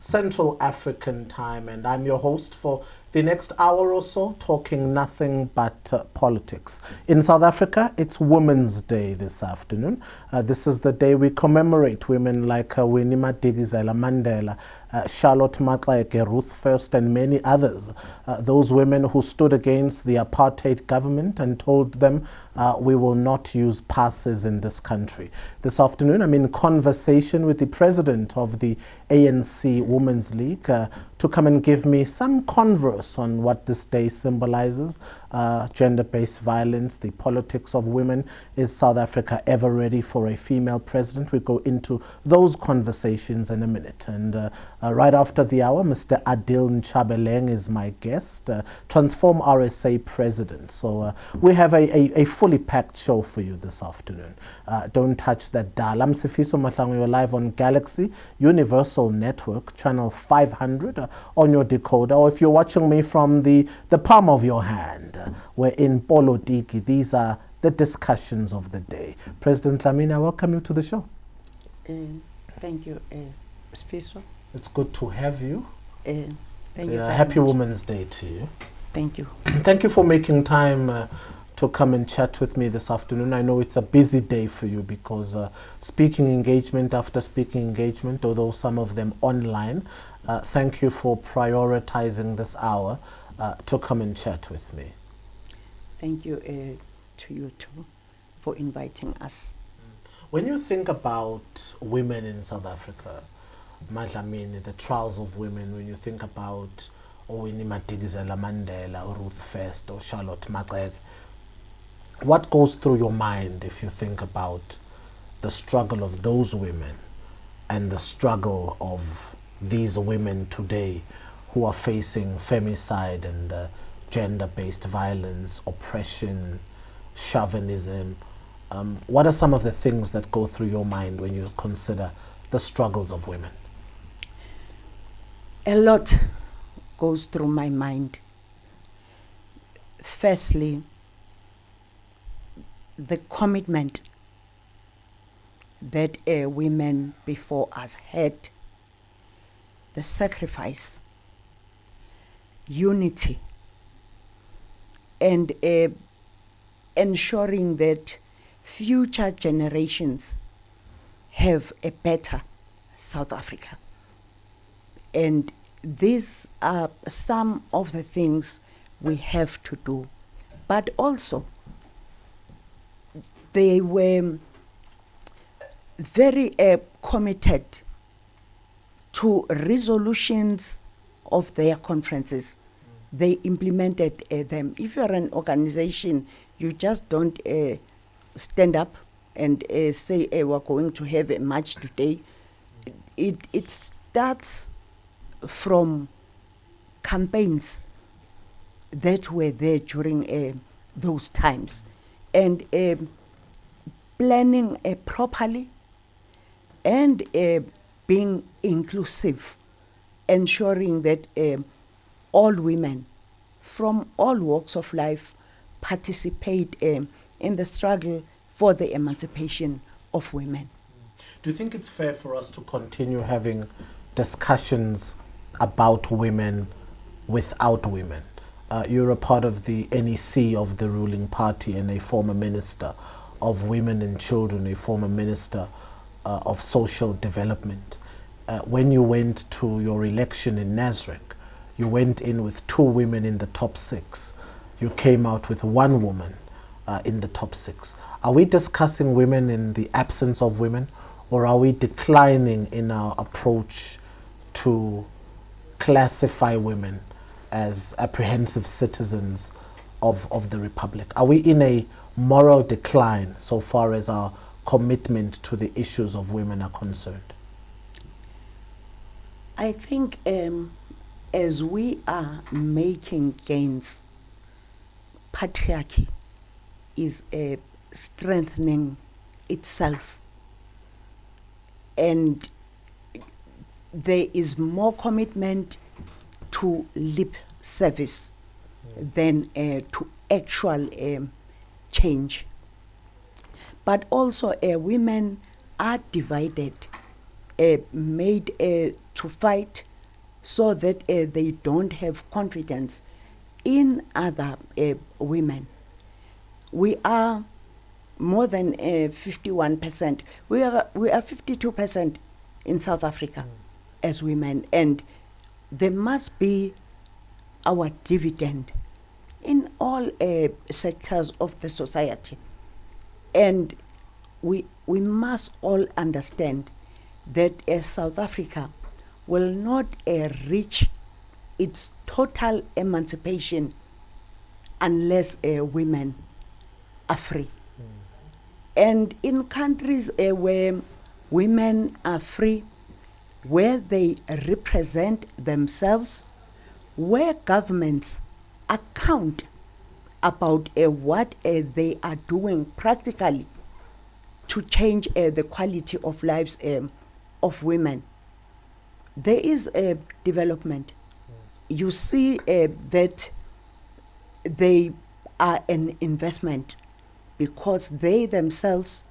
Central African time, and I'm your host for the next hour or so, talking nothing but politics. In South Africa, it's Women's Day this afternoon. This is the day we commemorate women like Winnie Madikizela Mandela, Charlotte Maxeke, Ruth First, and many others. Those women who stood against the apartheid government and told them we will not use passes in this country. This afternoon, I'm in conversation with the president of the ANC Women's League to come and give me some converse on what this day symbolizes, gender-based violence, the politics of women. Is South Africa ever ready for a female president? We go into those conversations in a minute. And right after the hour, Mr. Adil Nchabeleng is my guest, TransformRSA president. So we have a fully packed show for you this afternoon. Don't touch that dial. I'm Sifiso, Mahlangu. You're live on Galaxy Universal Network, channel 500 on your decoder. Or if you're watching me from the palm of your hand, we're in Polotiki. These are the discussions of the day. President Dlamini, I welcome you to the show. Thank you, Sifiso. It's good to have you. Thank you. Happy Women's Day to you. Thank you. Thank you for making time to come and chat with me this afternoon. I know it's a busy day for you because speaking engagement after speaking engagement, although some of them online. Thank you for prioritizing this hour to come and chat with me. Thank you to you too for inviting us. When you think about women in South Africa, Dlamini, the trials of women, when you think about Winnie Madikizela Mandela or Ruth First or Charlotte Maxeke, what goes through your mind if you think about the struggle of those women and the struggle of these women today who are facing femicide and gender-based violence, oppression, chauvinism? What are some of the things that go through your mind when you consider the struggles of women? A lot goes through my mind. Firstly, the commitment that women before us had, the sacrifice, unity, and ensuring that future generations have a better South Africa. And these are some of the things we have to do. But also, they were very committed to resolutions of their conferences. They implemented them. If you're an organization, you just don't stand up and say, we're going to have a march today. It starts from campaigns that were there during those times. And planning properly and being inclusive, ensuring that all women from all walks of life participate in the struggle for the emancipation of women. Do you think it's fair for us to continue having discussions about women without women? You're a part of the NEC of the ruling party and a former minister of women and children, a former minister of social development. When you went to your election in Nasrec, you went in with 2 women in the top 6. You came out with 1 woman in the top 6. Are we discussing women in the absence of women, or are we declining in our approach to classify women as apprehensive citizens of the Republic? Are we in a moral decline so far as our commitment to the issues of women are concerned? I think as we are making gains, patriarchy is strengthening itself, and there is more commitment to lip service than to actual change. But also women are divided, made to fight so that they don't have confidence in other women. We are more than 51%. We are 52% in South Africa as women, and there must be our dividend in all sectors of the society. And we must all understand that South Africa will not reach its total emancipation unless women are free. And in countries where women are free, where they represent themselves, where governments account about what they are doing practically to change the quality of lives of women, there is a development. You see that they are an investment because they themselves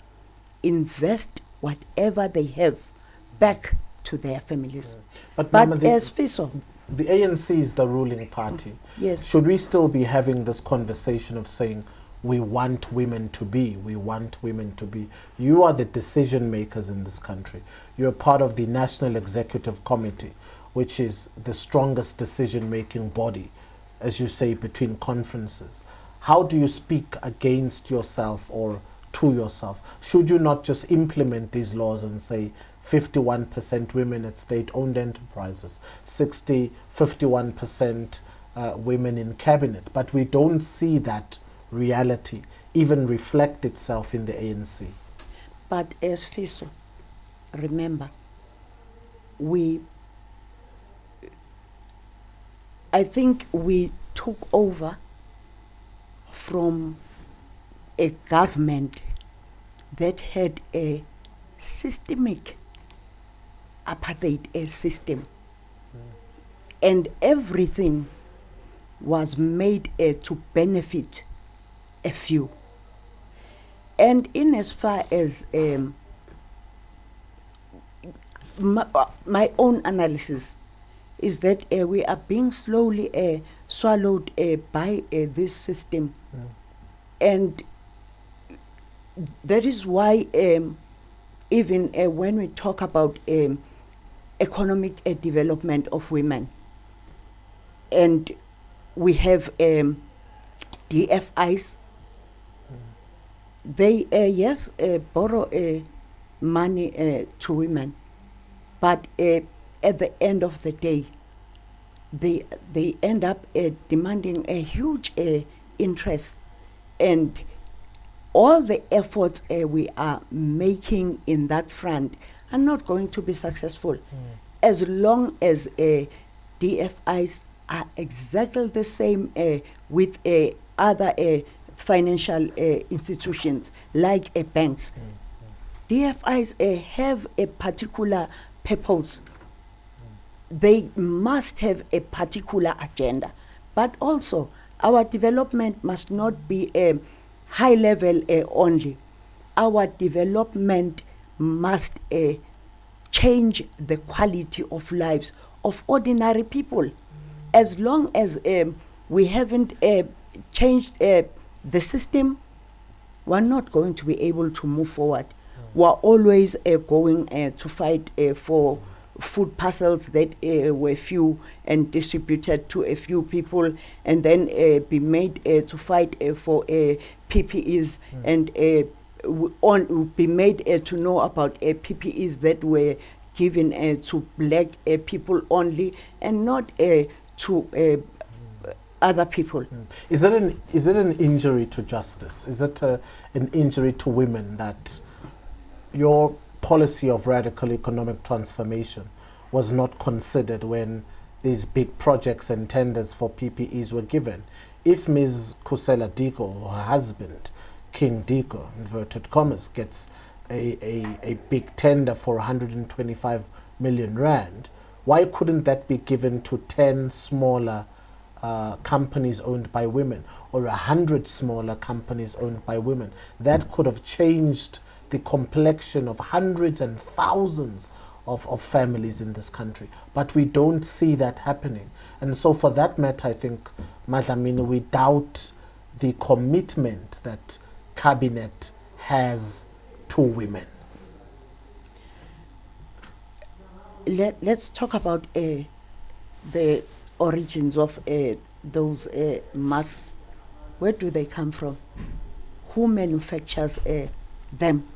invest whatever they have back to their families. But But Mama, as Fiso, the ANC is the ruling party. yes, Should we still be having this conversation of saying we want women to be, we want women to be? You are the decision makers in this country. You're part of the National Executive Committee, which is the strongest decision making body, as you say, between conferences. How do you speak against yourself or to yourself? Should you not just implement these laws and say 51% women at state-owned enterprises, 51% women in cabinet? But we don't see that reality even reflect itself in the ANC. but as Fiso, remember, I think we took over from a government that had a systemic apartheid system, and everything was made to benefit a few. And in as far as my own analysis is that we are being slowly swallowed by this system. And that is why even when we talk about economic development of women, and we have DFIs, they yes borrow money to women, but at the end of the day, they end up demanding a huge interest, and all the efforts we are making in that front are not going to be successful as long as DFIs are exactly the same with other financial institutions like banks. DFIs have a particular purpose. They must have a particular agenda, but also our development must not be high level only. Our development must change the quality of lives of ordinary people. As long as we haven't changed the system, we're not going to be able to move forward. We're always going to fight for food parcels that were few and distributed to a few people, and then be made to fight for PPEs and be made to know about PPEs that were given to black people only and not to other people. Is it an injury to justice? Is it an injury to women that your policy of radical economic transformation was not considered when these big projects and tenders for PPEs were given? If Ms. Kusela Diko, or her husband, King Diko, inverted commas, gets a big tender for 125 million rand, why couldn't that be given to 10 smaller companies owned by women, or 100 smaller companies owned by women? That could have changed the complexion of hundreds and thousands of families in this country. But we don't see that happening. And so for that matter, I think, Dlamini, we doubt the commitment that Cabinet has to women. Let's talk about the origins of those masks. Where do they come from? Who manufactures them?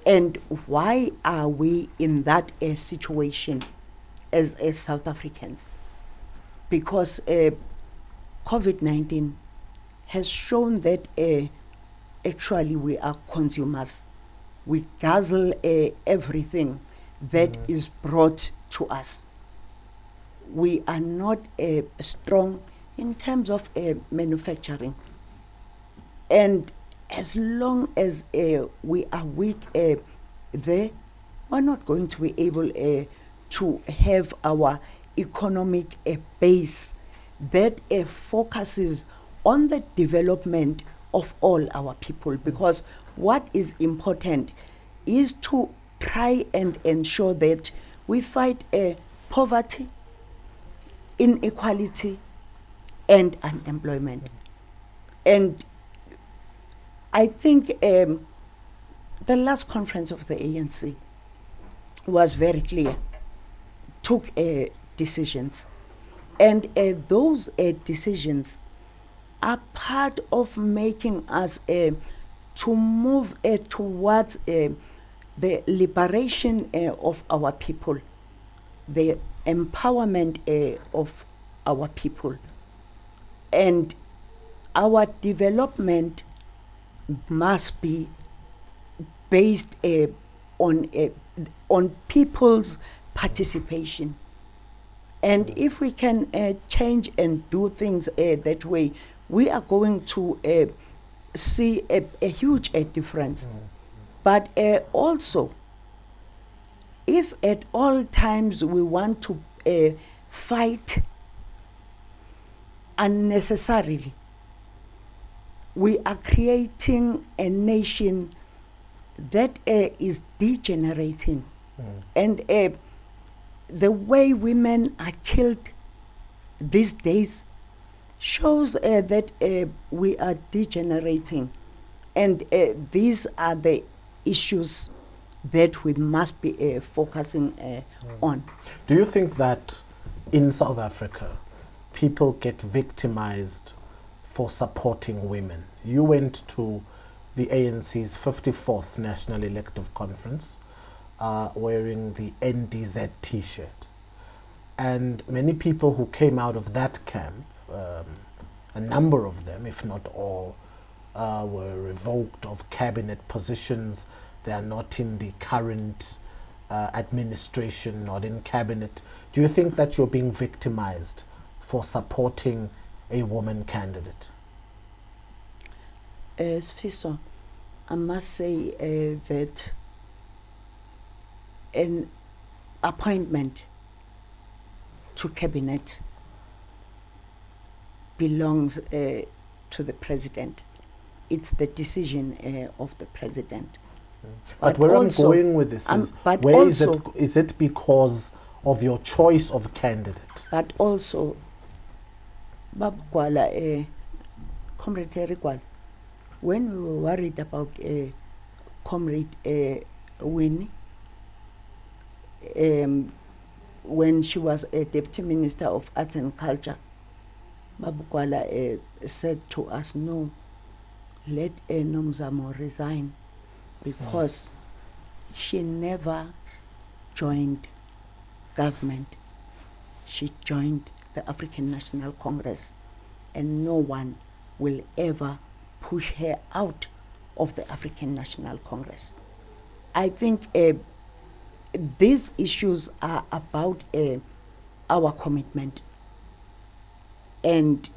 And why are we in that situation as South Africans? Because COVID-19 has shown that actually we are consumers. We guzzle everything that is brought to us. We are not strong in terms of manufacturing. And as long as we are weak there, we're not going to be able to have our economic base that focuses on the development of all our people. Because what is important is to try and ensure that we fight poverty, inequality, and unemployment. And I think the last conference of the ANC was very clear, took decisions. And those decisions are part of making us to move towards the liberation of our people, the empowerment of our people. And our development must be based on people's participation. And if we can change and do things that way, we are going to see a huge difference. But also, if at all times we want to fight unnecessarily, we are creating a nation that is degenerating. And the way women are killed these days shows that we are degenerating. And these are the issues that we must be focusing on. Do you think that in South Africa, people get victimized for supporting women? You went to the ANC's 54th National Elective Conference wearing the NDZ t-shirt. And many people who came out of that camp, a number of them, if not all, were revoked of cabinet positions. They are not in the current administration, not in cabinet. Do you think that you're being victimized for supporting a woman candidate? Sifiso, I must say that an appointment to cabinet belongs to the president. It's the decision of the president. But where I'm going with this is, is it because of your choice of candidate? But also, Comrade Gwala, when we were worried about Comrade Winnie, when she was a Deputy Minister of Arts and Culture, Babu Gwala said to us, no, let Nomzamo resign, because she never joined government. She joined the African National Congress, and no one will ever push her out of the African National Congress. I think these issues are about our commitment. And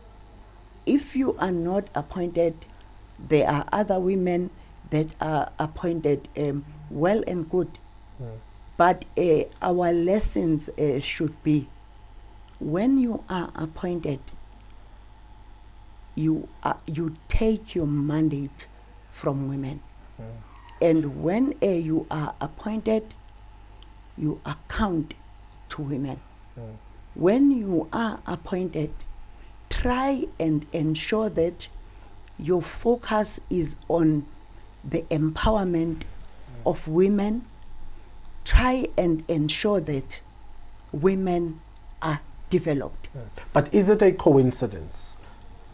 if you are not appointed, there are other women that are appointed, well and good. But our lessons should be, when you are appointed, you take your mandate from women. And when you are appointed, you account to women. When you are appointed, try and ensure that your focus is on the empowerment of women. Try and ensure that women are developed. But is it a coincidence,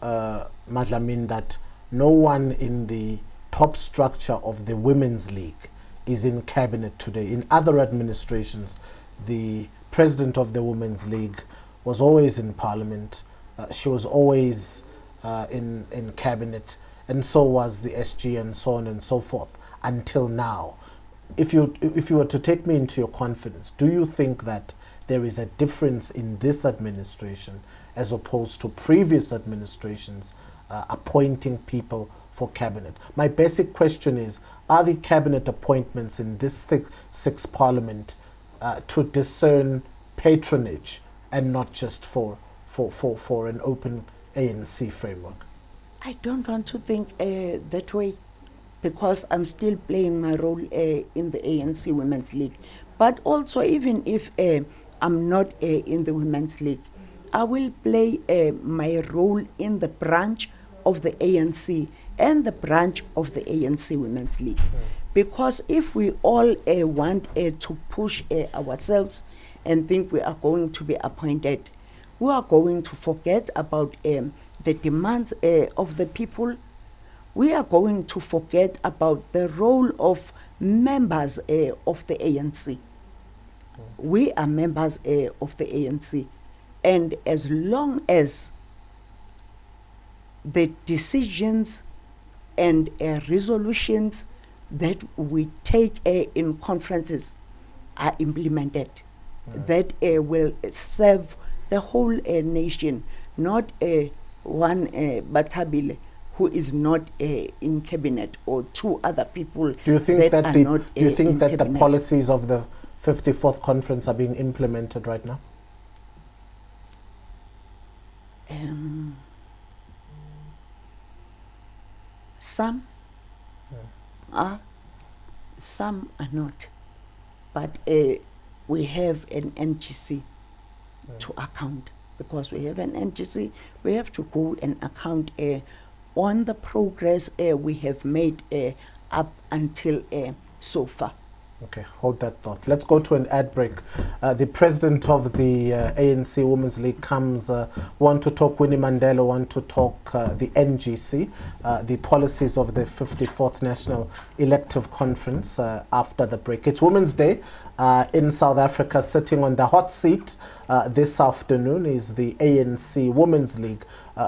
Dlamini, that no one in the top structure of the Women's League is in cabinet today? In other administrations, the president of the Women's League was always in parliament. She was always in cabinet, and so was the SG, and so on and so forth, until now. If you were to take me into your confidence, do you think that there is a difference in this administration as opposed to previous administrations appointing people for cabinet? My basic question is, are the cabinet appointments in this sixth parliament to discern patronage and not just for an open ANC framework? I don't want to think that way, because I'm still playing my role in the ANC Women's League. But also, even if I'm not in the Women's League, I will play my role in the branch of the ANC and the branch of the ANC Women's League. Because if we all want to push ourselves and think we are going to be appointed, we are going to forget about the demands of the people. We are going to forget about the role of members of the ANC. We are members of the ANC. And as long as the decisions and resolutions that we take in conferences are implemented, that will serve the whole nation, not one Bathabile who is not in cabinet, or two other people. Do you think that the cabinet. Policies of the 54th conference are being implemented right now? Some are, some are not. But we have an NGC to account. Because we have an NGC, we have to go and account on the progress we have made up until so far. Okay, hold that thought. Let's go to an ad break. The president of the ANC Women's League comes, want to talk Winnie Mandela, want to talk the NGC, the policies of the 54th National Elective Conference after the break. It's Women's Day in South Africa. Sitting on the hot seat this afternoon is the ANC Women's League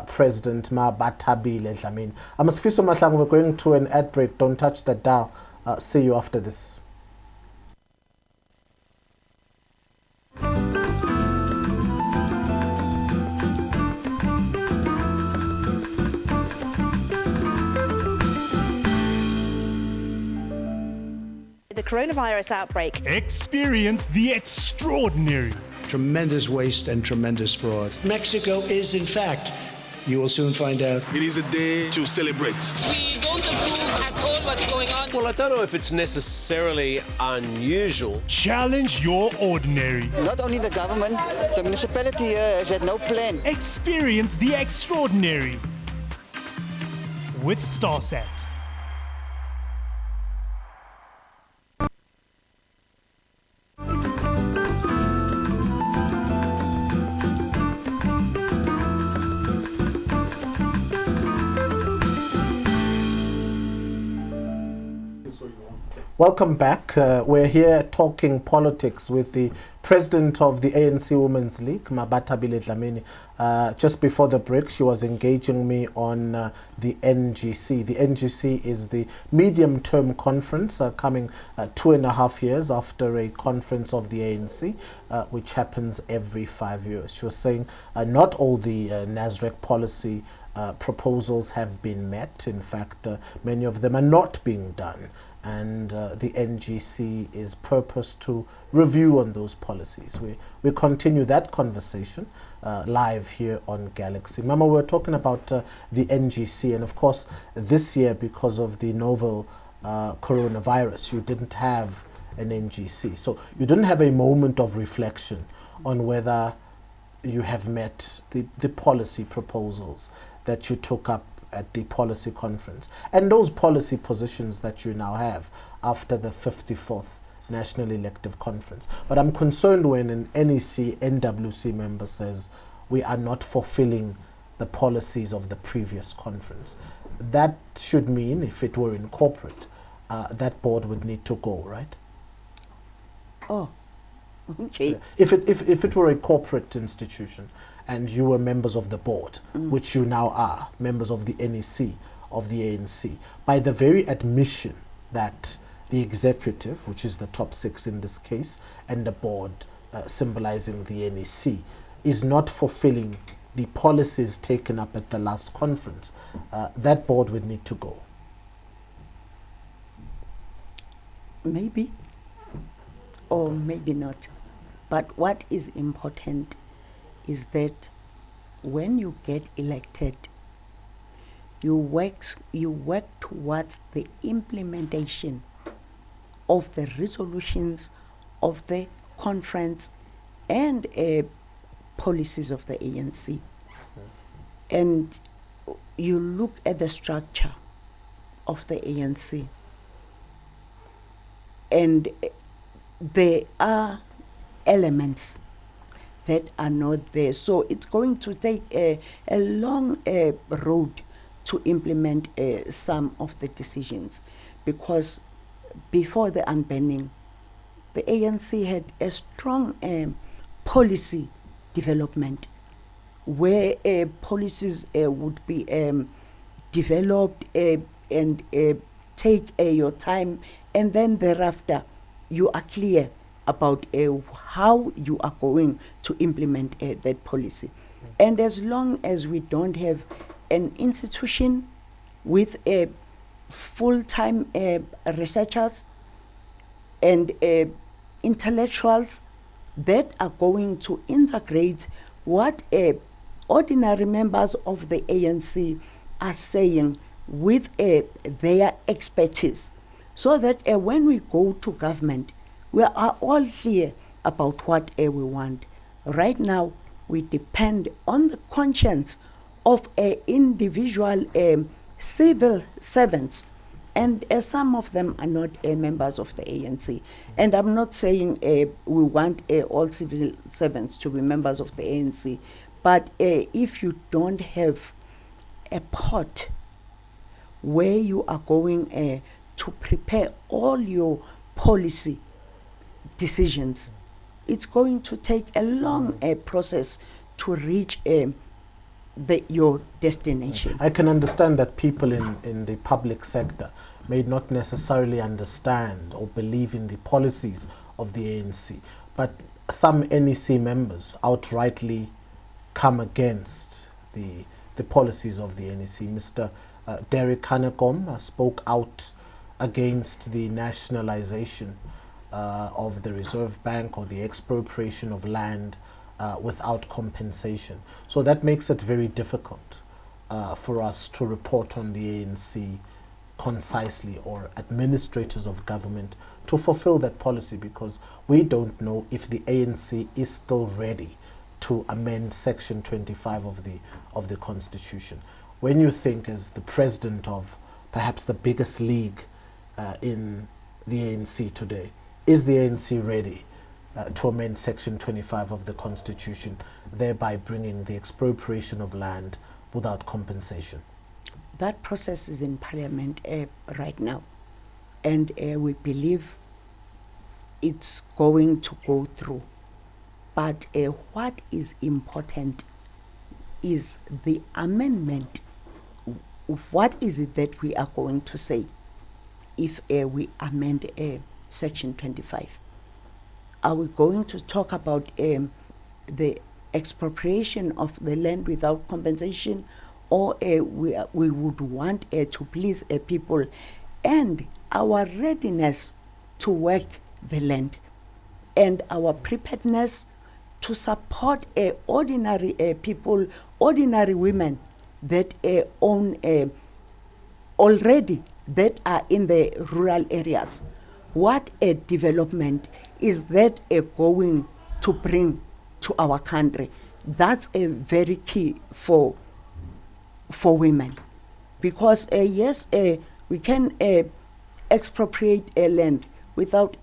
President Bathabile Dlamini. I'm Sifiso Mahlangu. We're going to an ad break. Don't touch the dial. See you after this. The coronavirus outbreak. Experience the extraordinary. Tremendous waste and tremendous fraud. Mexico is, in fact, you will soon find out. It is a day to celebrate. We don't approve at all what's going on. Well, I don't know if it's necessarily unusual. Challenge your ordinary. Not only the government, the municipality here has had no plan. Experience the extraordinary with StarSat. Welcome back. We're here talking politics with the president of the ANC Women's League, Bathabile Dlamini. Just before the break, she was engaging me on the NGC. The NGC is the medium-term conference coming 2.5 years after a conference of the ANC, which happens every 5 years. She was saying not all the NASREC policy proposals have been met. In fact, many of them are not being done. And the NGC is purposed to review on those policies. We continue that conversation live here on Galaxy. Mama, we're talking about the NGC, and of course this year, because of the novel coronavirus, you didn't have an NGC. So you didn't have a moment of reflection on whether you have met the policy proposals that you took up at the policy conference and those policy positions that you now have after the 54th National Elective Conference. But I'm concerned when an NEC, NWC member says we are not fulfilling the policies of the previous conference. That should mean, if it were in corporate, that board would need to go, right? Oh, okay. If it were a corporate institution and you were members of the board, which you now are, members of the NEC, of the ANC, by the very admission that the executive, which is the top six in this case, and the board, symbolizing the NEC, is not fulfilling the policies taken up at the last conference, that board would need to go. Maybe, or maybe not. But what is important is that when you get elected, you work towards the implementation of the resolutions of the conference and policies of the ANC. And you look at the structure of the ANC, and there are elements that are not there. So it's going to take a long road to implement some of the decisions, because before the unbanning, the ANC had a strong policy development where policies would be developed and take your time, and then thereafter you are clear about how you are going to implement that policy. And as long as we don't have an institution with full-time researchers and intellectuals that are going to integrate what ordinary members of the ANC are saying with their expertise, so that when we go to government, we are all clear about what we want. Right now, we depend on the conscience of individual civil servants, and some of them are not members of the ANC. And I'm not saying we want all civil servants to be members of the ANC, but if you don't have a pot where you are going to prepare all your policy decisions, it's going to take a long process to reach your destination. I can understand that people in the public sector may not necessarily understand or believe in the policies of the ANC, but some NEC members outrightly come against the policies of the NEC. Mr. Derek Hanekom spoke out against the nationalization of the Reserve Bank or the expropriation of land without compensation. So that makes it very difficult for us to report on the ANC concisely, or administrators of government to fulfill that policy, because we don't know if the ANC is still ready to amend Section 25 of the Constitution. When you think, as the president of perhaps the biggest league in the ANC today, is the ANC ready to amend Section 25 of the Constitution, thereby bringing the expropriation of land without compensation? That process is in Parliament right now, and we believe it's going to go through. But what is important is the amendment. What is it that we are going to say if we amend Section 25? Are we going to talk about the expropriation of the land without compensation, or we would want to please people and our readiness to work the land and our preparedness to support ordinary people, ordinary women that own already, that are in the rural areas, what a development is that going to bring to our country. That's a very key for women, because yes, we can expropriate land without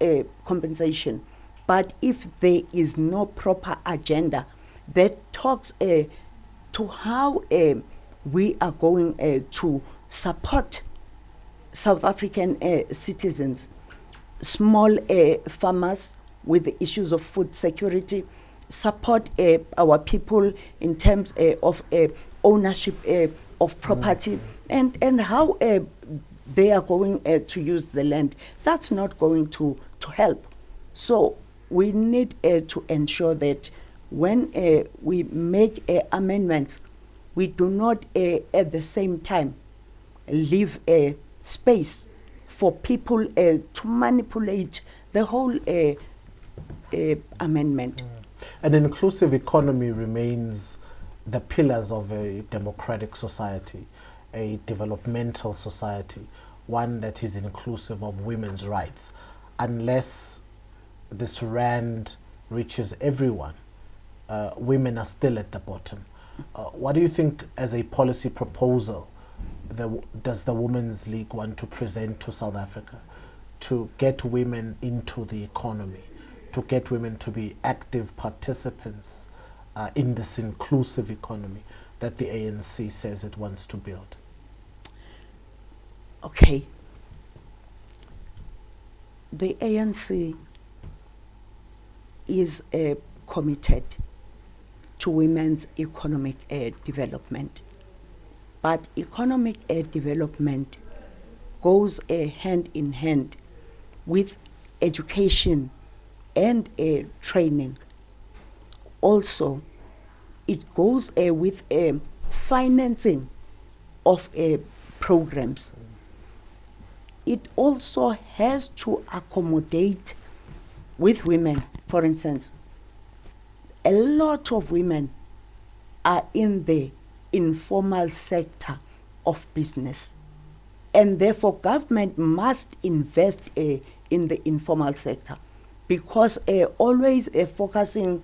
compensation, but if there is no proper agenda that talks to how we are going to support South African citizens, small farmers with the issues of food security, support our people in terms of ownership of property, and how they are going to use the land, that's not going to help. So we need to ensure that when we make amendments, we do not at the same time leave space for people to manipulate the whole amendment. An inclusive economy remains the pillars of a democratic society, a developmental society, one that is inclusive of women's rights. Unless this rand reaches everyone, women are still at the bottom. What do you think, as a policy proposal, does the Women's League want to present to South Africa to get women into the economy, to get women to be active participants in this inclusive economy that the ANC says it wants to build? Okay. The ANC is committed to women's economic development. But economic development goes hand in hand with education and training. Also, it goes with financing of programs. It also has to accommodate with women. For instance, a lot of women are in the informal sector of business, and therefore government must invest in the informal sector, because always focusing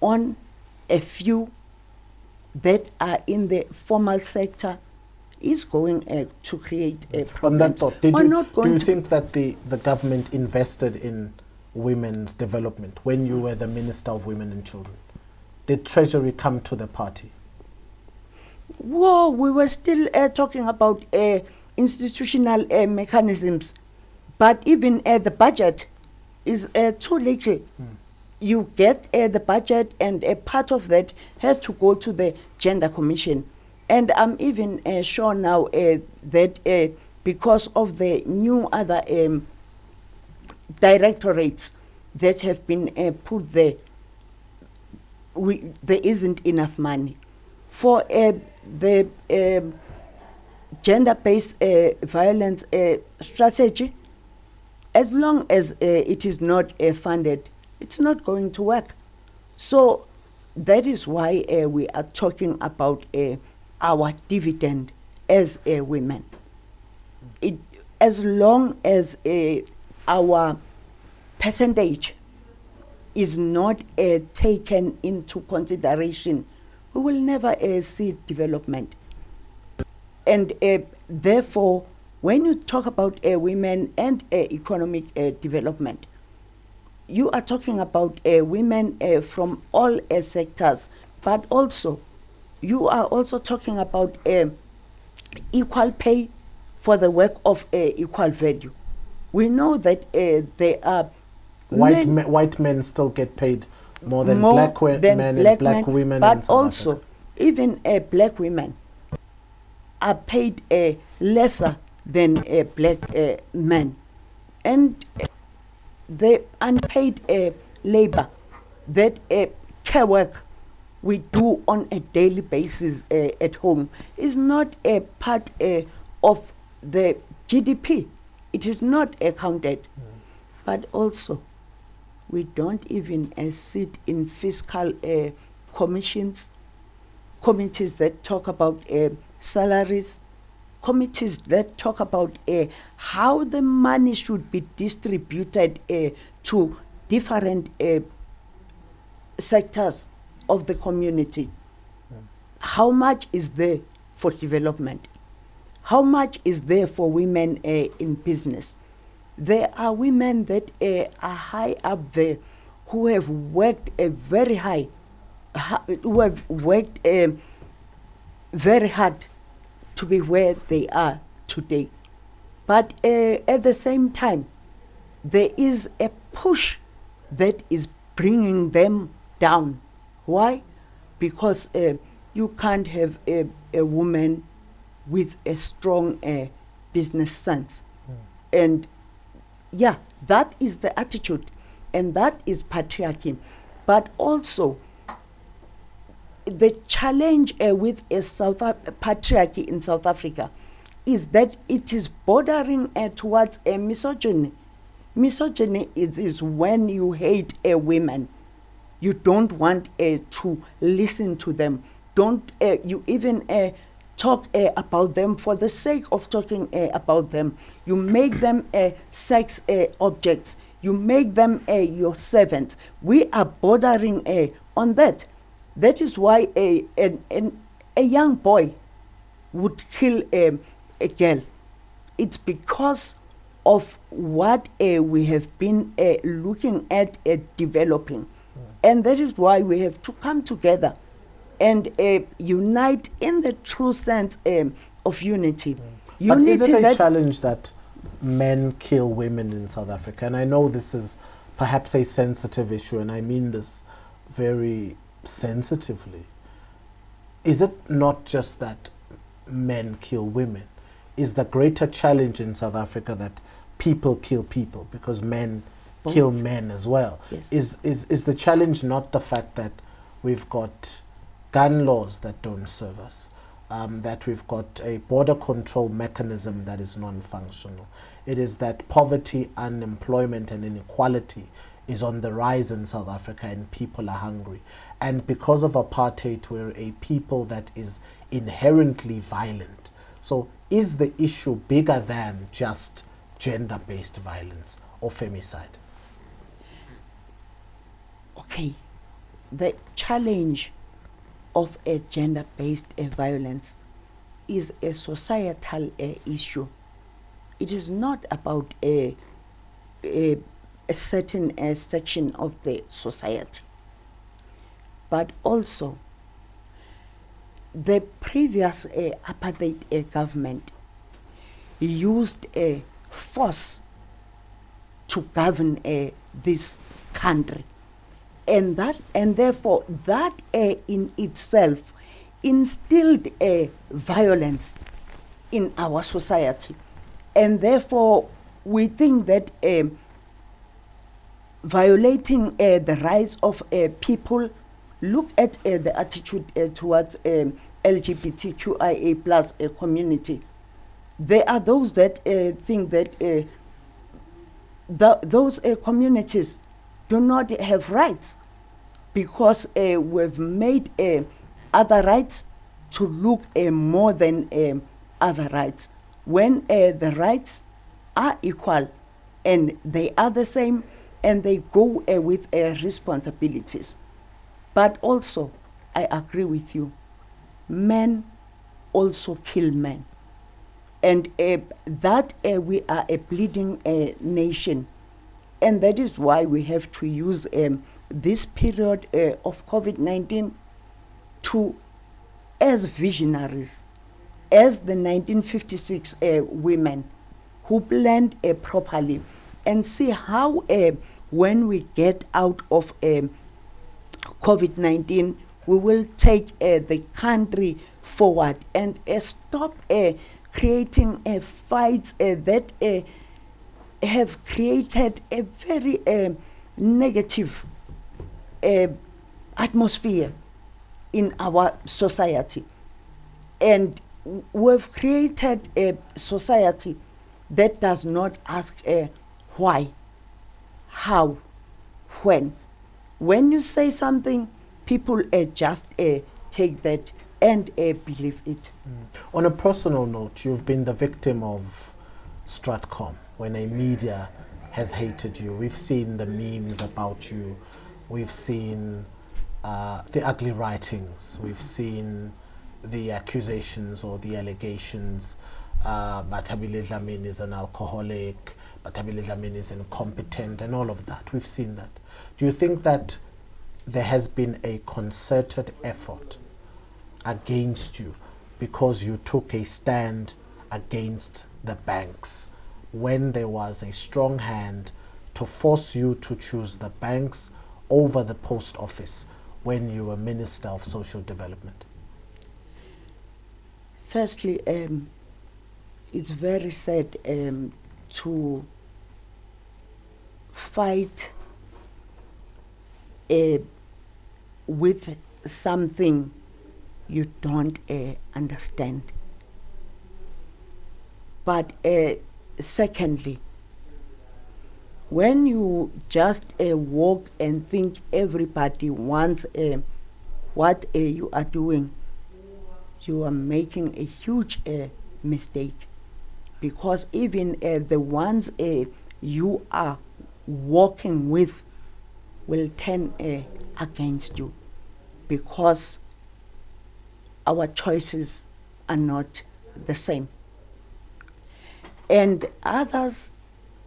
on a few that are in the formal sector is going to create a problem. On that thought, do you think that the government invested in women's development when you were the Minister of Women and Children? Did Treasury come to the party? Whoa, we were still talking about institutional mechanisms, but even the budget is too little. You get the budget, and a part of that has to go to the Gender Commission. And I'm even sure now that because of the new other directorates that have been put there, there isn't enough money for the gender-based violence strategy. As long as it is not funded, it's not going to work. So that is why we are talking about our dividend as women. As long as our percentage is not taken into consideration, we will never see development. And therefore, when you talk about women and economic development, you are talking about women from all sectors, but also you are also talking about equal pay for the work of equal value. We know that there are white men still get paid more than black men and black women, but also even black women are paid lesser than black men, and the unpaid labor, that care work we do on a daily basis at home, is not a part of the GDP. It is not counted. But also, we don't even sit in fiscal committees that talk about salaries, committees that talk about how the money should be distributed to different sectors of the community. How much is there for development? How much is there for women in business? There are women that are high up there who have worked very high, who have worked very hard to be where they are today. But at the same time, there is a push that is bringing them down. Why? Because you can't have a woman with a strong business sense. And yeah, that is the attitude, and that is patriarchy. But also, the challenge with patriarchy in South Africa is that it is bordering towards a misogyny. Misogyny is when you hate a woman. You don't want to listen to them. Don't you even talk about them for the sake of talking about them. You make them sex objects. You make them your servants. We are bordering on that. That is why a young boy would kill a girl. It's because of what we have been looking at developing. And that is why we have to come together and unite in the true sense of unity. But is it a challenge that men kill women in South Africa? And I know this is perhaps a sensitive issue, and I mean this very sensitively. Is it not just that men kill women? Is the greater challenge in South Africa that people kill people because men kill men as well? Yes. Is the challenge not the fact that we've got gun laws that don't serve us, that we've got a border control mechanism that is non-functional? It is that poverty, unemployment and inequality is on the rise in South Africa and people are hungry. And because of apartheid, we're a people that is inherently violent. So is the issue bigger than just gender-based violence or femicide? Okay, the challenge of a gender-based violence is a societal issue. It is not about a certain section of the society, but also the previous apartheid government used force to govern this country, and therefore that in itself instilled violence in our society, and therefore we think that violating the rights of people. Look at the attitude towards LGBTQIA plus community. There are those that think that those communities do not have rights because we've made other rights to look more than other rights. When the rights are equal and they are the same and they go with responsibilities. But also, I agree with you, men also kill men. And that we are a bleeding nation. And that is why we have to use this period of COVID-19 to, as visionaries, as the 1956 women who planned properly, and see how when we get out of COVID-19, we will take the country forward and stop creating fights that have created a very negative atmosphere in our society. And we've created a society that does not ask why, how, when. When you say something, people just take that and believe it. On a personal note, you've been the victim of Stratcom, when a media has hated you. We've seen the memes about you. We've seen the ugly writings. We've seen the accusations or the allegations. Bathabile Dlamini is an alcoholic. Bathabile Dlamini is incompetent, and all of that. We've seen that. Do you think that there has been a concerted effort against you because you took a stand against the banks when there was a strong hand to force you to choose the banks over the post office when you were Minister of Social Development? Firstly, it's very sad to fight with something you don't understand. But secondly, when you just walk and think everybody wants what you are doing, you are making a huge mistake, because even the ones you are walking with will turn against you, because our choices are not the same. And others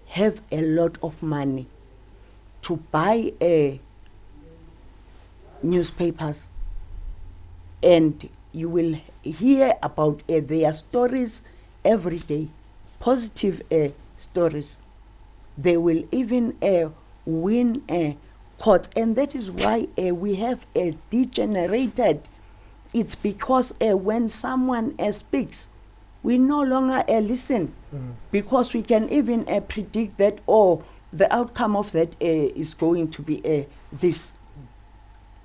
have a lot of money to buy newspapers, and you will hear about their stories every day, positive stories. They will even win courts, and that is why we have degenerated. It's because when someone speaks, we no longer listen, because we can even predict that, the outcome of that is going to be this.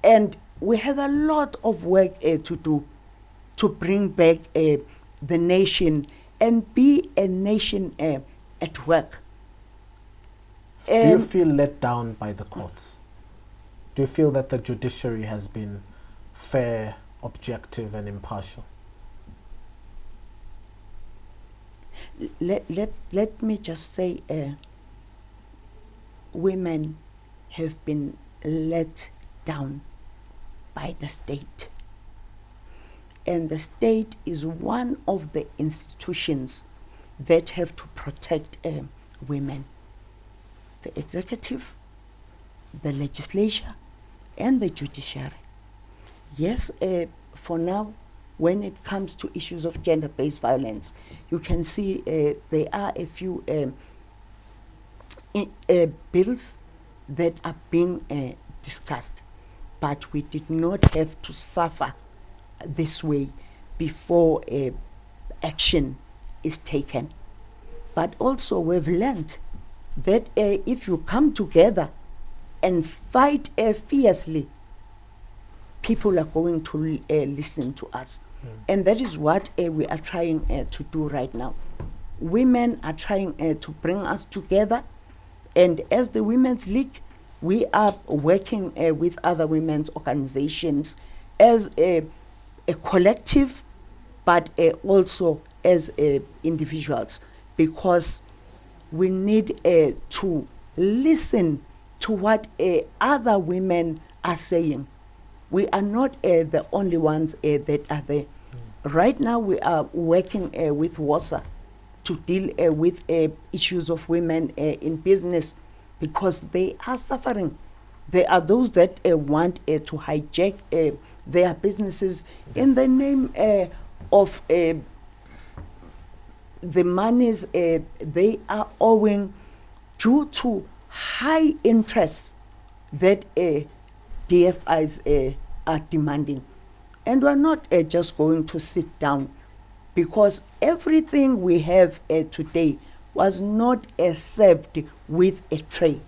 And we have a lot of work to do to bring back the nation and be a nation at work. Do you feel let down by the courts? Do you feel that the judiciary has been fair, objective, and impartial? Let me just say, women have been let down by the state. And the state is one of the institutions that have to protect women. The executive, the legislature, and the judiciary. Yes, for now, when it comes to issues of gender-based violence, you can see there are a few bills that are being discussed, but we did not have to suffer this way before action is taken. But also we've learned that if you come together and fight fiercely, people are going to listen to us. And that is what we are trying to do right now. Women are trying to bring us together, and as the Women's League, we are working with other women's organizations as a collective, but also as individuals, because we need to listen to what other women are saying. We are not the only ones that are there. Right now we are working with WOSA to deal with issues of women in business, because they are suffering. There are those that want to hijack their businesses in the name of the monies they are owing due to high interest that DFIs are demanding. And we're not just going to sit down, because everything we have today was not served with a tray.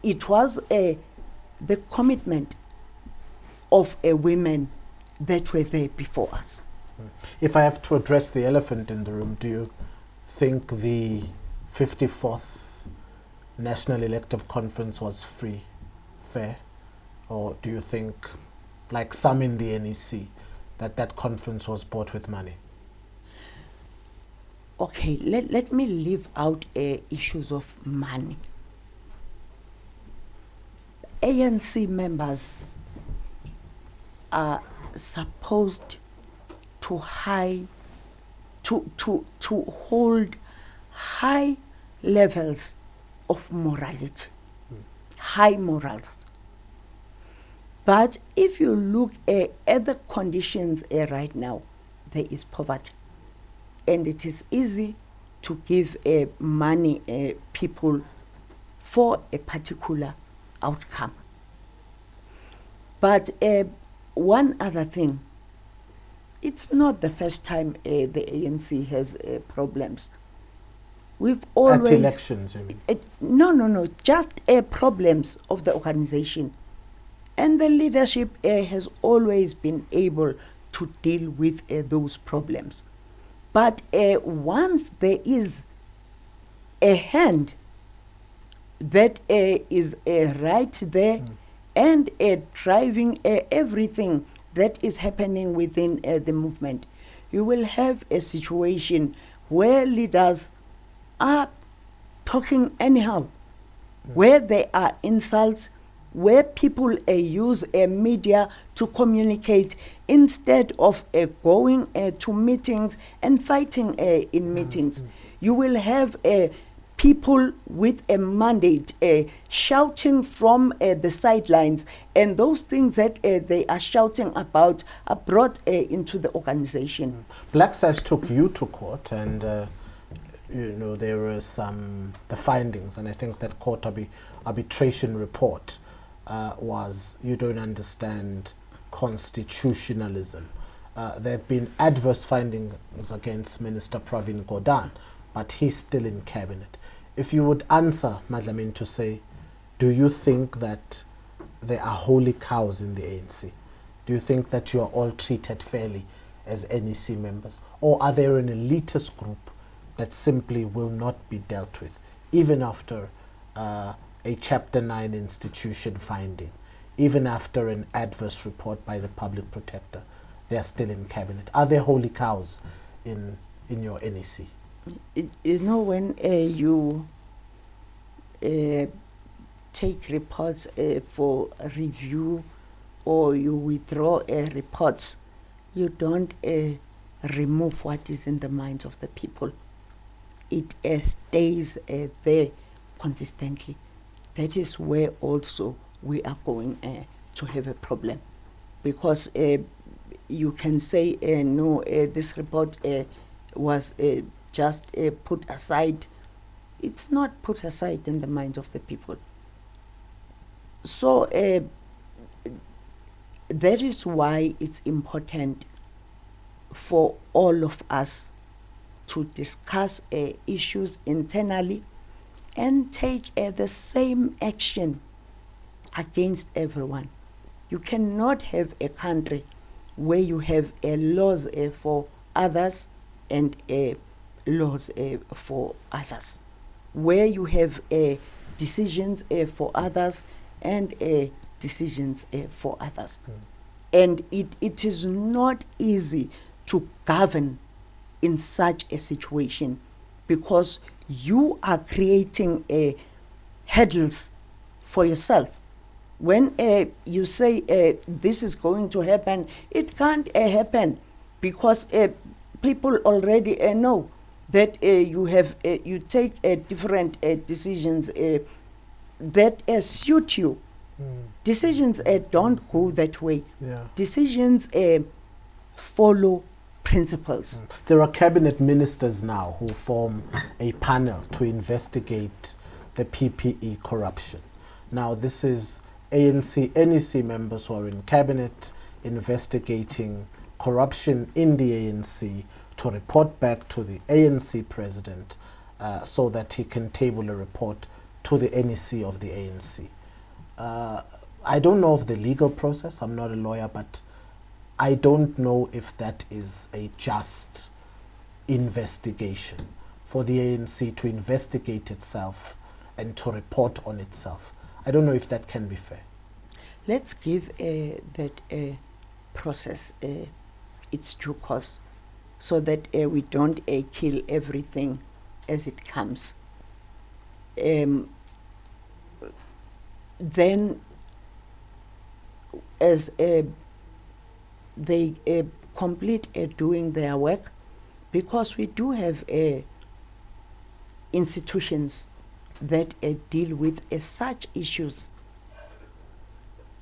It was the commitment of women that were there before us. If I have to address the elephant in the room, do you think the 54th National Elective Conference was free, fair? Or do you think, like some in the NEC, that that conference was bought with money? Okay, let me leave out issues of money. ANC members are supposed to hold high levels of morality, high morals. But if you look at the conditions right now, there is poverty. And it is easy to give money people for a particular outcome. But one other thing, it's not the first time the ANC has problems. We've always... At elections, you mean? No, just problems of the organization. And the leadership has always been able to deal with those problems. But once there is a hand that is right there and driving everything that is happening within the movement, you will have a situation where leaders are talking anyhow, where there are insults, where people use media to communicate instead of going to meetings and fighting in meetings. You will have people with a mandate shouting from the sidelines, and those things that they are shouting about are brought into the organization. Black Sash took you to court, and there were the findings, and I think that court arbitration report was you don't understand constitutionalism. There have been adverse findings against Minister Pravin Gordhan, but he's still in cabinet. If you would answer, Dlamini, to say, do you think that there are holy cows in the ANC? Do you think that you are all treated fairly as NEC members? Or are there an elitist group that simply will not be dealt with, even after a Chapter 9 institution finding, even after an adverse report by the public protector? They are still in cabinet. Are there holy cows in your NEC? When you take reports for review or you withdraw reports, you don't remove what is in the minds of the people. It stays there consistently. That is where also we are going to have a problem, because you can say no, this report was just put aside. It's not put aside in the minds of the people. So that is why it's important for all of us to discuss issues internally and take the same action against everyone. You cannot have a country where you have laws for others and laws for others, where you have decisions for others and decisions for others. And it is not easy to govern in such a situation, because you are creating hurdles for yourself. When you say this is going to happen, it can't happen, because people already know that you take different decisions that suit you. Decisions don't go that way. Yeah. Decisions follow principles. There are cabinet ministers now who form a panel to investigate the PPE corruption. Now, this is ANC, NEC members who are in cabinet investigating corruption in the ANC to report back to the ANC president so that he can table a report to the NEC of the ANC. I don't know of the legal process. I'm not a lawyer, but I don't know if that is a just investigation for the ANC to investigate itself and to report on itself. I don't know if that can be fair. Let's give that process its due course, so that we don't kill everything as it comes. Then, as they complete doing their work, because we do have institutions that deal with such issues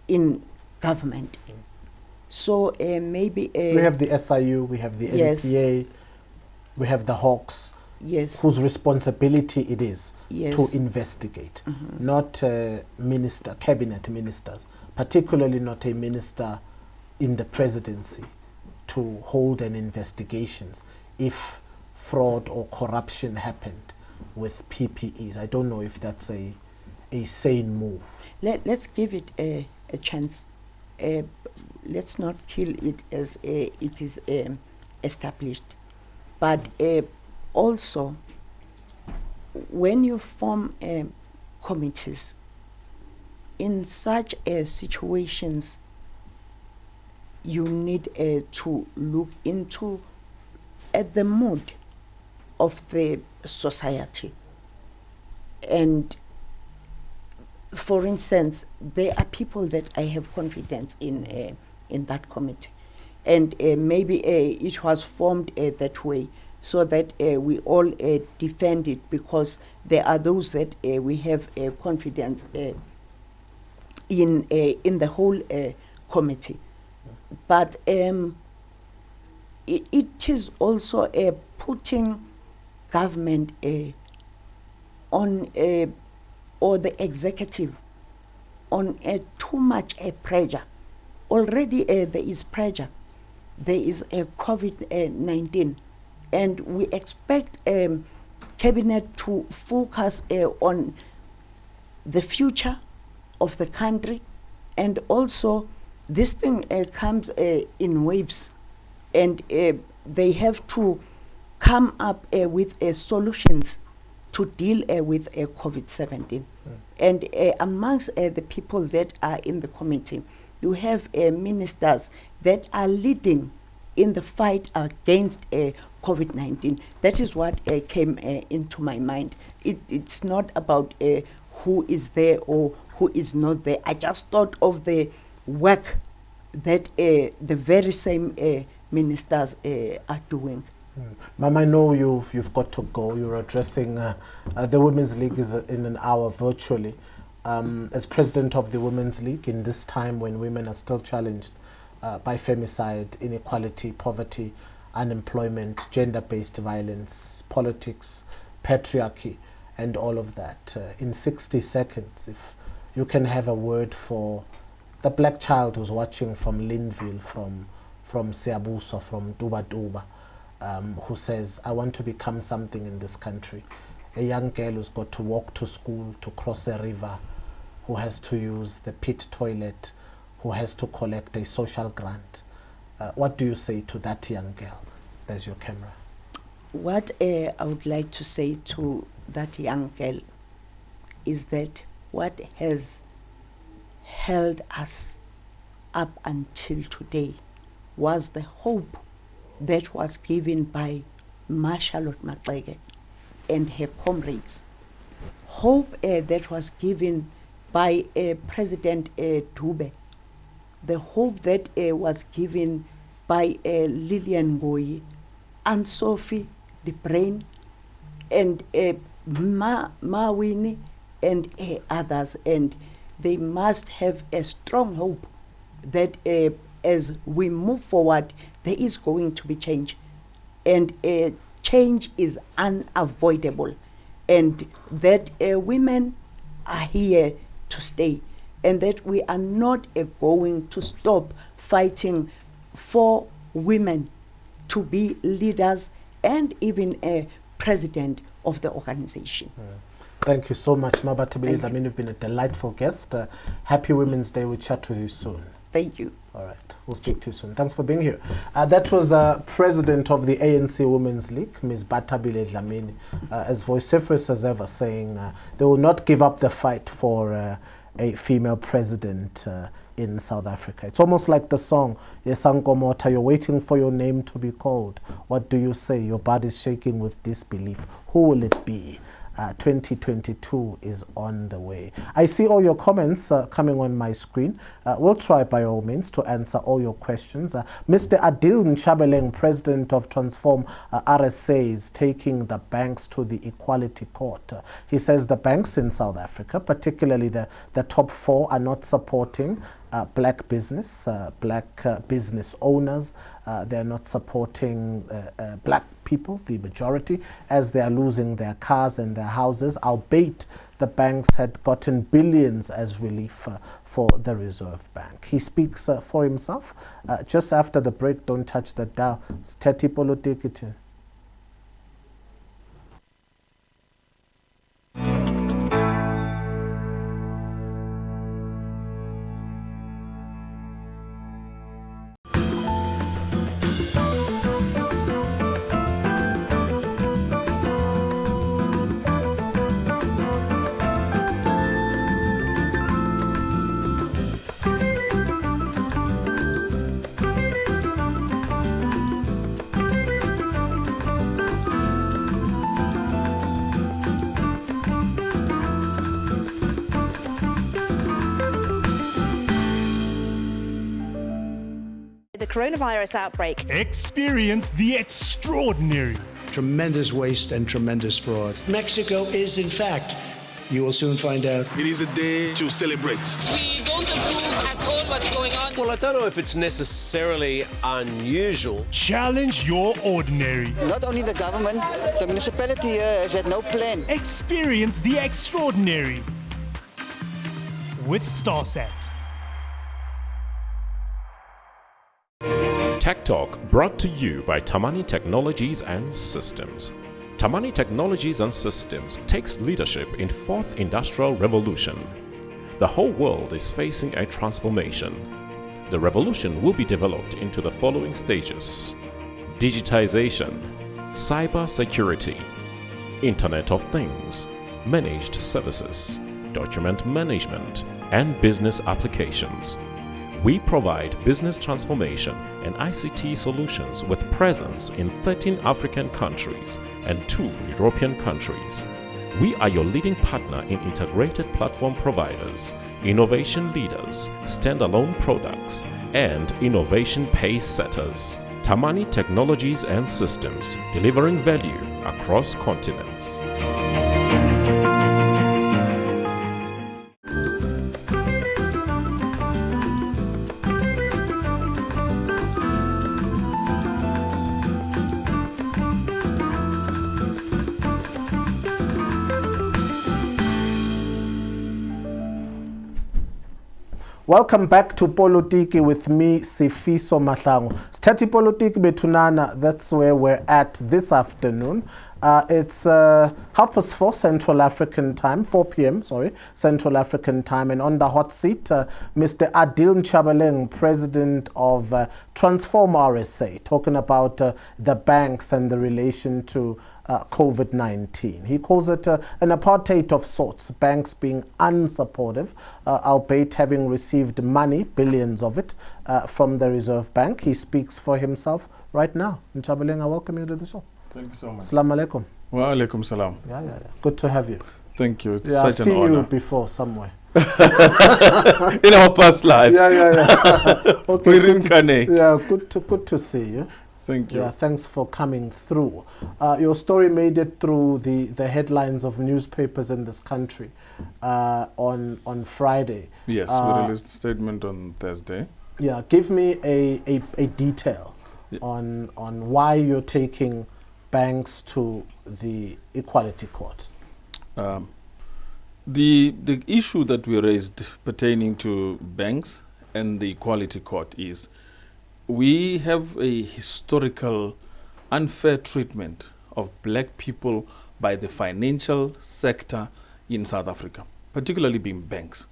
in government. So maybe... we have the SIU, we have the NPA, we have the Hawks, whose responsibility it is to investigate, not cabinet ministers, particularly not a minister in the presidency, to hold an investigation if fraud or corruption happened with PPEs. I don't know if that's a sane move. Let's give it a chance. Let's not kill it as it is established. But also, when you form committees, in such situations, you need to look into the mood of the society. And for instance, there are people that I have confidence in that committee, and maybe it was formed that way so that we all defend it, because there are those that we have confidence in the whole committee. But it is also putting government on or the executive on too much pressure. Already there is pressure. There is COVID-19, and we expect cabinet to focus on the future of the country, and also this thing comes in waves, and they have to come up with solutions to deal with COVID-19. And amongst the people that are in the committee, you have ministers that are leading in the fight against COVID-19. That is what came into my mind. It's not about who is there or who is not there. I just thought of the work that the very same ministers are doing. Ma'am, I know you've got to go. You're addressing the Women's League is in an hour virtually. As president of the Women's League, in this time when women are still challenged by femicide, inequality, poverty, unemployment, gender-based violence, politics, patriarchy, and all of that, in 60 seconds, if you can have a word for the black child who's watching from Linville, from Siabuso, from Duba, who says, I want to become something in this country. A young girl who's got to walk to school, to cross a river, who has to use the pit toilet, who has to collect a social grant. What do you say to that young girl? There's your camera. What I would like to say to that young girl is that what has held us up until today was the hope that was given by Charlotte Maxeke and her comrades. Hope that was given by President Dube. The hope that was given by Lillian Ngoyi and Sophie de Brain and Ma Winnie and others. And they must have a strong hope that as we move forward, there is going to be change. And change is unavoidable. And that women are here to stay. And that we are not going to stop fighting for women to be leaders and even a president of the organization. Thank you so much, Bathabile Dlamini. You've been a delightful guest. Happy Women's Day. We'll chat with you soon. Thank you. All right. We'll speak to you soon. Thanks for being here. That was President of the ANC Women's League, Ms. Bathabile Dlamini, as vociferous as ever, saying they will not give up the fight for a female president in South Africa. It's almost like the song, Yesankomota, you're waiting for your name to be called. What do you say? Your body's shaking with disbelief. Who will it be? 2022 is on the way. I see all your comments coming on my screen. We'll try by all means to answer all your questions. Mr. Adil Nchabeleng, president of TransformRSA, is taking the banks to the Equality Court. He says the banks in South Africa, particularly the top four, are not supporting black business, black business owners. They're not supporting black people, the majority, as they are losing their cars and their houses, albeit the banks had gotten billions as relief for the Reserve Bank. He speaks for himself. Just after the break, don't touch the dial. It's Polotiki. The coronavirus outbreak. Experience the extraordinary. Tremendous waste and tremendous fraud. Mexico is, in fact, you will soon find out. It is a day to celebrate. We don't approve at all what's going on. Well, I don't know if it's necessarily unusual. Challenge your ordinary. Not only the government, the municipality here has had no plan. Experience the extraordinary with StarSat. Tech Talk brought to you by Tamani Technologies and Systems. Tamani Technologies and Systems takes leadership in fourth industrial revolution. The whole world is facing a transformation. The revolution will be developed into the following stages: digitization, cyber security, Internet of Things, managed services, document management, and business applications. We provide business transformation and ICT solutions with presence in 13 African countries and 2 European countries. We are your leading partner in integrated platform providers, innovation leaders, standalone products, and innovation pace setters. Tamani Technologies and Systems, delivering value across continents. Welcome back to Polotiki with me, Sifiso Mahlangu. Stati Polotiki Betunana, that's where we're at this afternoon. It's 4:30 Central African time, 4 p.m., Central African time. And on the hot seat, Mr. Adil Nchabeleng, president of TransformRSA, talking about the banks and the relation to COVID-19. He calls it an apartheid of sorts, banks being unsupportive, albeit having received money, billions of it, from the Reserve Bank. He speaks for himself right now. Nchabeleng, I welcome you to the show. Thank you so much. Assalamu alaikum. Wa alaikum salam. Yeah. Good to have you. Thank you. It's such such an honor. I've seen you before somewhere. In our past life. Yeah. Okay. We reincarnate. Yeah, good to see you. Thank you. Yeah, thanks for coming through. Your story made it through the headlines of newspapers in this country on Friday. Yes, we released a statement on Thursday. Yeah, give me a detail on why you're taking banks to the Equality Court. The issue that we raised pertaining to banks and the Equality Court is we have a historical unfair treatment of black people by the financial sector in South Africa, particularly being banks.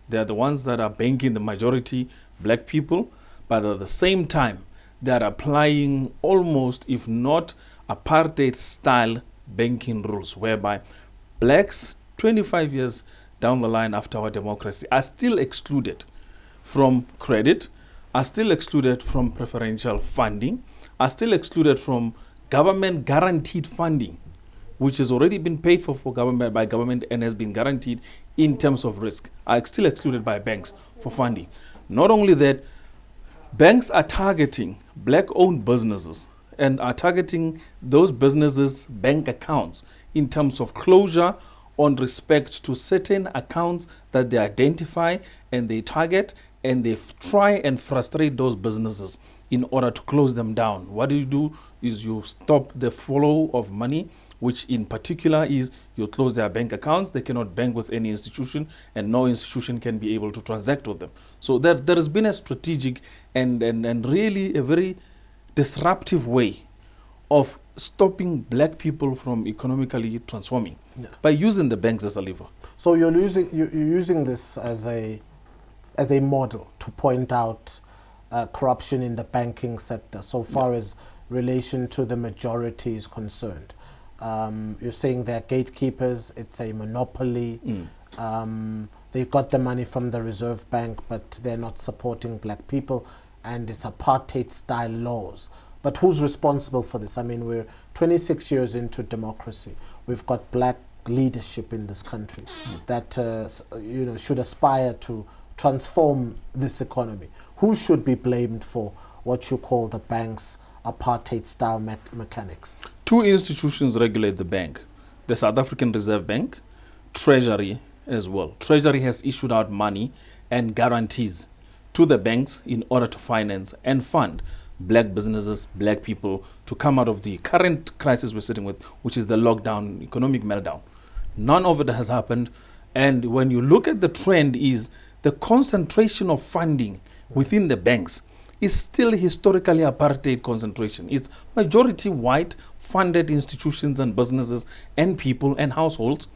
They are the ones that are banking the majority black people, but at the same time, they are applying almost, if not apartheid-style banking rules, whereby blacks 25 years down the line after our democracy are still excluded from credit, are still excluded from preferential funding, are still excluded from government guaranteed funding, which has already been paid for government by government and has been guaranteed in terms of risk, are still excluded by banks for funding. Not only that, banks are targeting black-owned businesses and are targeting those businesses' bank accounts in terms of closure on respect to certain accounts that they identify and they target, and they try and frustrate those businesses in order to close them down. What do? Is you stop the flow of money, which in particular is you close their bank accounts. They cannot bank with any institution, and no institution can be able to transact with them. So there has been a strategic and really a very disruptive way of stopping black people from economically transforming by using the banks as a lever. So you're using this as a model to point out corruption in the banking sector so far as relation to the majority is concerned. You're saying they're gatekeepers, it's a monopoly. They got the money from the Reserve Bank, but they're not supporting black people, and it's apartheid-style laws. But who's responsible for this? I mean, we're 26 years into democracy. We've got black leadership in this country that should aspire to transform this economy. Who should be blamed for what you call the bank's apartheid-style mechanics? Two institutions regulate the bank: the South African Reserve Bank, Treasury as well. Treasury has issued out money and guarantees to the banks in order to finance and fund black businesses, black people, to come out of the current crisis we're sitting with, which is the lockdown, economic meltdown. None of it has happened. And when you look at the trend, is the concentration of funding within the banks is still historically apartheid concentration. It's majority white funded institutions and businesses and people and households.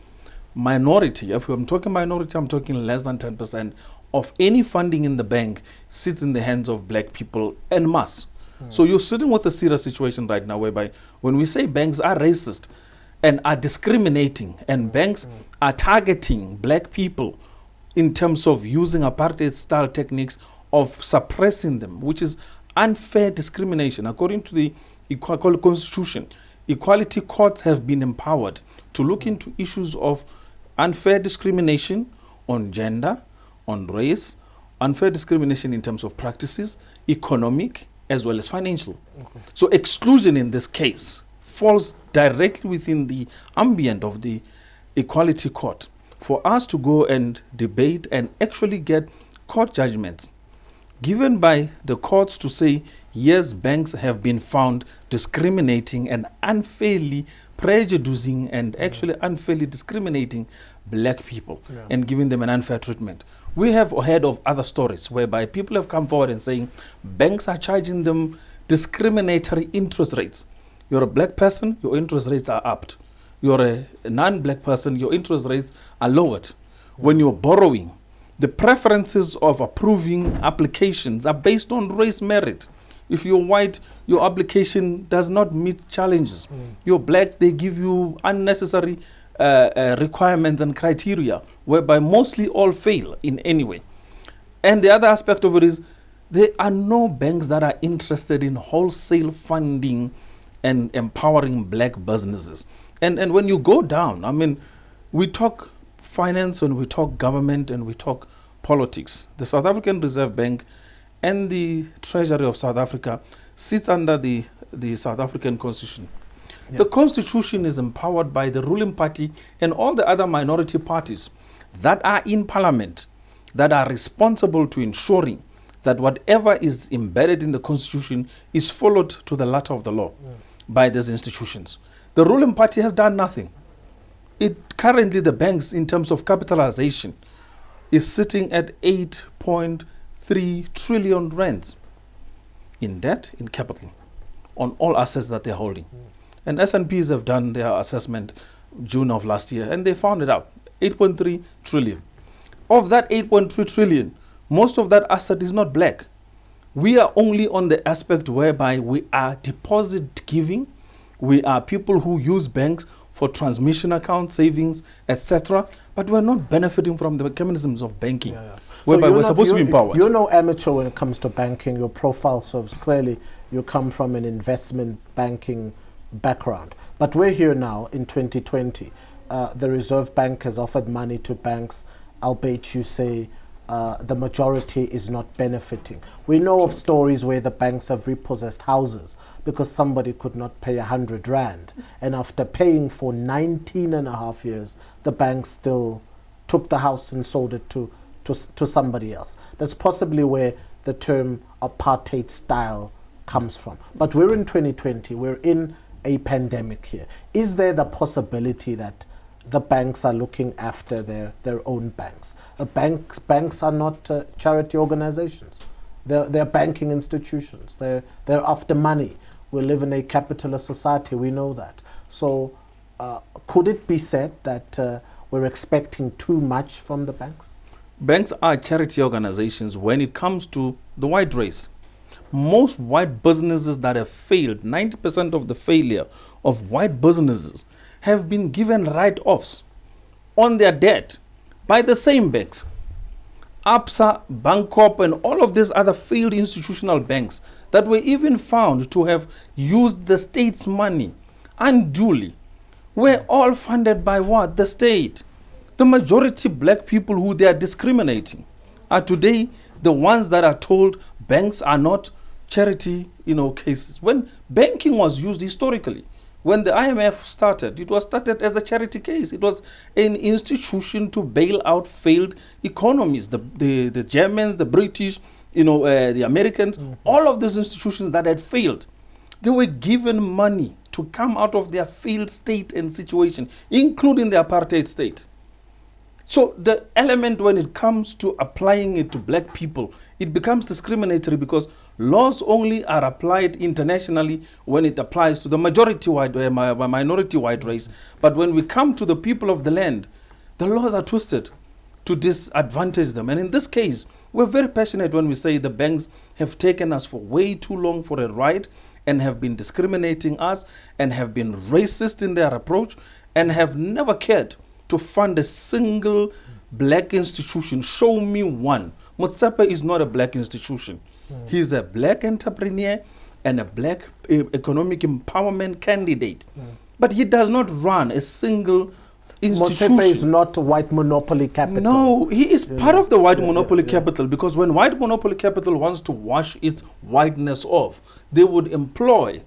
Minority, if I'm talking minority, I'm talking less than 10% of any funding in the bank sits in the hands of black people en masse. So you're sitting with a serious situation right now whereby when we say banks are racist and are discriminating, and banks are targeting black people in terms of using apartheid style techniques of suppressing them, which is unfair discrimination. According to the Constitution, equality courts have been empowered to look into issues of unfair discrimination on gender, on race, unfair discrimination in terms of practices, economic as well as financial. So exclusion in this case falls directly within the ambient of the equality court. For us to go and debate and actually get court judgments given by the courts to say, yes, banks have been found discriminating and unfairly prejudicing and actually unfairly discriminating black people and giving them an unfair treatment. We have heard of other stories whereby people have come forward and saying banks are charging them discriminatory interest rates. You're a black person, your interest rates are upped. You're a non-black person, your interest rates are lowered. When you're borrowing, the preferences of approving applications are based on race merit. If you're white, your application does not meet challenges. You're black, they give you unnecessary requirements and criteria, whereby mostly all fail in any way. And the other aspect of it is there are no banks that are interested in wholesale funding and empowering black businesses. And when you go down, I mean, we talk finance when we talk government and we talk politics. The South African Reserve Bank and the Treasury of South Africa sits under the South African Constitution. The Constitution is empowered by the ruling party and all the other minority parties that are in parliament, that are responsible to ensuring that whatever is embedded in the Constitution is followed to the letter of the law by these institutions. The ruling party has done nothing. Currently, the banks, in terms of capitalization, is sitting at 8.3 trillion rands in debt, in capital, on all assets that they're holding. And S&Ps have done their assessment June of last year, and they found it out, 8.3 trillion. Of that 8.3 trillion, most of that asset is not black. We are only on the aspect whereby we are deposit giving. We are people who use banks for transmission accounts, savings, etc. But we're not benefiting from the mechanisms of banking. whereby we're supposed to be empowered. You're no amateur when it comes to banking. Your profile serves clearly you come from an investment banking background. But we're here now in 2020. The Reserve Bank has offered money to banks, albeit you say the majority is not benefiting. We know of stories where the banks have repossessed houses because somebody could not pay 100 rand. And after paying for 19 and a half years, the bank still took the house and sold it to somebody else. That's possibly where the term apartheid style comes from. But we're in 2020, we're in a pandemic here. Is there the possibility that the banks are looking after their own banks? Banks are not charity organizations. They're banking institutions. They're after money. We live in a capitalist society, we know that. So could it be said that we're expecting too much from the banks? Banks are charity organizations when it comes to the white race. Most white businesses that have failed, 90% of the failure of white businesses have been given write-offs on their debt by the same banks. ABSA, Bancorp, and all of these other failed institutional banks that were even found to have used the state's money unduly were all funded by what? The state. The majority black people who they are discriminating are today the ones that are told banks are not charity, cases. When banking was used historically, when the IMF started, it was started as a charity case. It was an institution to bail out failed economies. The Germans, the British, the Americans, all of these institutions that had failed, they were given money to come out of their failed state and situation, including the apartheid state. So the element when it comes to applying it to black people, it becomes discriminatory because laws only are applied internationally when it applies to the majority white, minority white race. But when we come to the people of the land, the laws are twisted to disadvantage them. And in this case, we're very passionate when we say the banks have taken us for way too long for a ride and have been discriminating us and have been racist in their approach and have never cared to fund a single black institution. Show me one. Motsepe is not a black institution. He's a black entrepreneur and a black economic empowerment candidate. But he does not run a single institution. Motsepe is not white monopoly capital. No, he is part of the white monopoly capital, because when white monopoly capital wants to wash its whiteness off, they would employ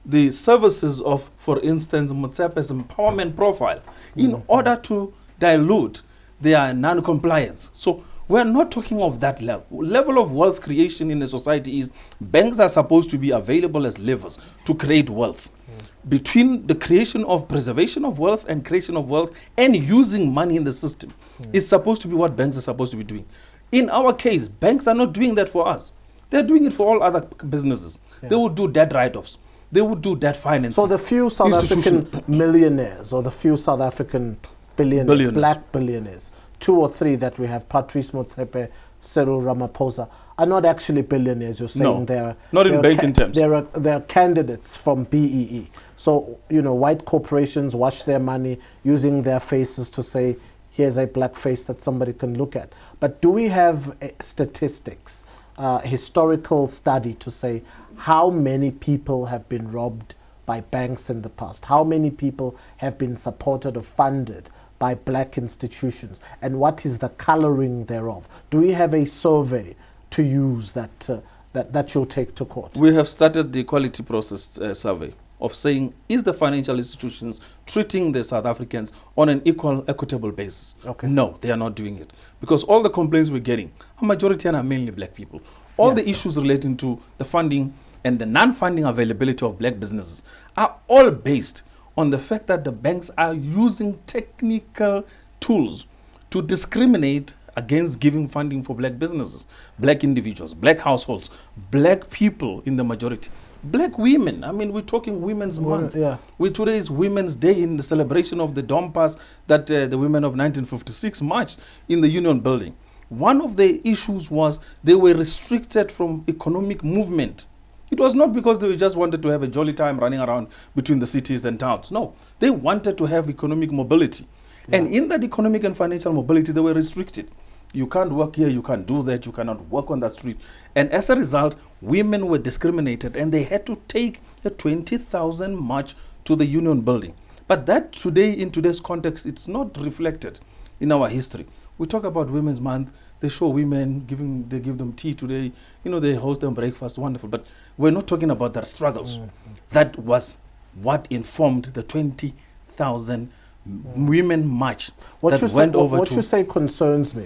the services of, for instance, Motsepe's empowerment profile in order to dilute their non-compliance. So we're not talking of that level. Level of wealth creation in a society is banks are supposed to be available as levers to create wealth. Between the creation of preservation of wealth and creation of wealth and using money in the system, it's supposed to be what banks are supposed to be doing. In our case, banks are not doing that for us. They're doing it for all other businesses. They will do debt write-offs. They would do debt financing. So the few South African millionaires or the few South African billionaires, black billionaires, 2 or 3 that we have, Patrice Motsepe, Cyril Ramaphosa, are not actually billionaires. You're saying they're not in banking terms. They're candidates from BEE. So, white corporations wash their money using their faces to say, here's a black face that somebody can look at. But do we have statistics, historical study to say how many people have been robbed by banks in the past? How many people have been supported or funded by black institutions? And what is the coloring thereof? Do we have a survey to use that you'll take to court? We have started the equality process survey of saying, is the financial institutions treating the South Africans on an equal, equitable basis? Okay. No, they are not doing it. Because all the complaints we're getting, a majority are mainly black people. All the issues relating to the funding and the non-funding availability of black businesses are all based on the fact that the banks are using technical tools to discriminate against giving funding for black businesses, black individuals, black households, black people in the majority. Black women, I mean, we're talking Women's Month. Today is Women's Day in the celebration of the Dompas that the women of 1956 marched in the Union Building. One of the issues was they were restricted from economic movement. It was not because they just wanted to have a jolly time running around between the cities and towns. No, they wanted to have economic mobility. And in that economic and financial mobility, they were restricted. You can't work here, you can't do that, you cannot work on that street. And as a result, women were discriminated and they had to take a 20,000 march to the Union building. But that today, in today's context, it's not reflected in our history. We talk about Women's Month, they show women, they give them tea today, they host them breakfast, wonderful. But we're not talking about their struggles. That was what informed the 20,000 women march what you say concerns me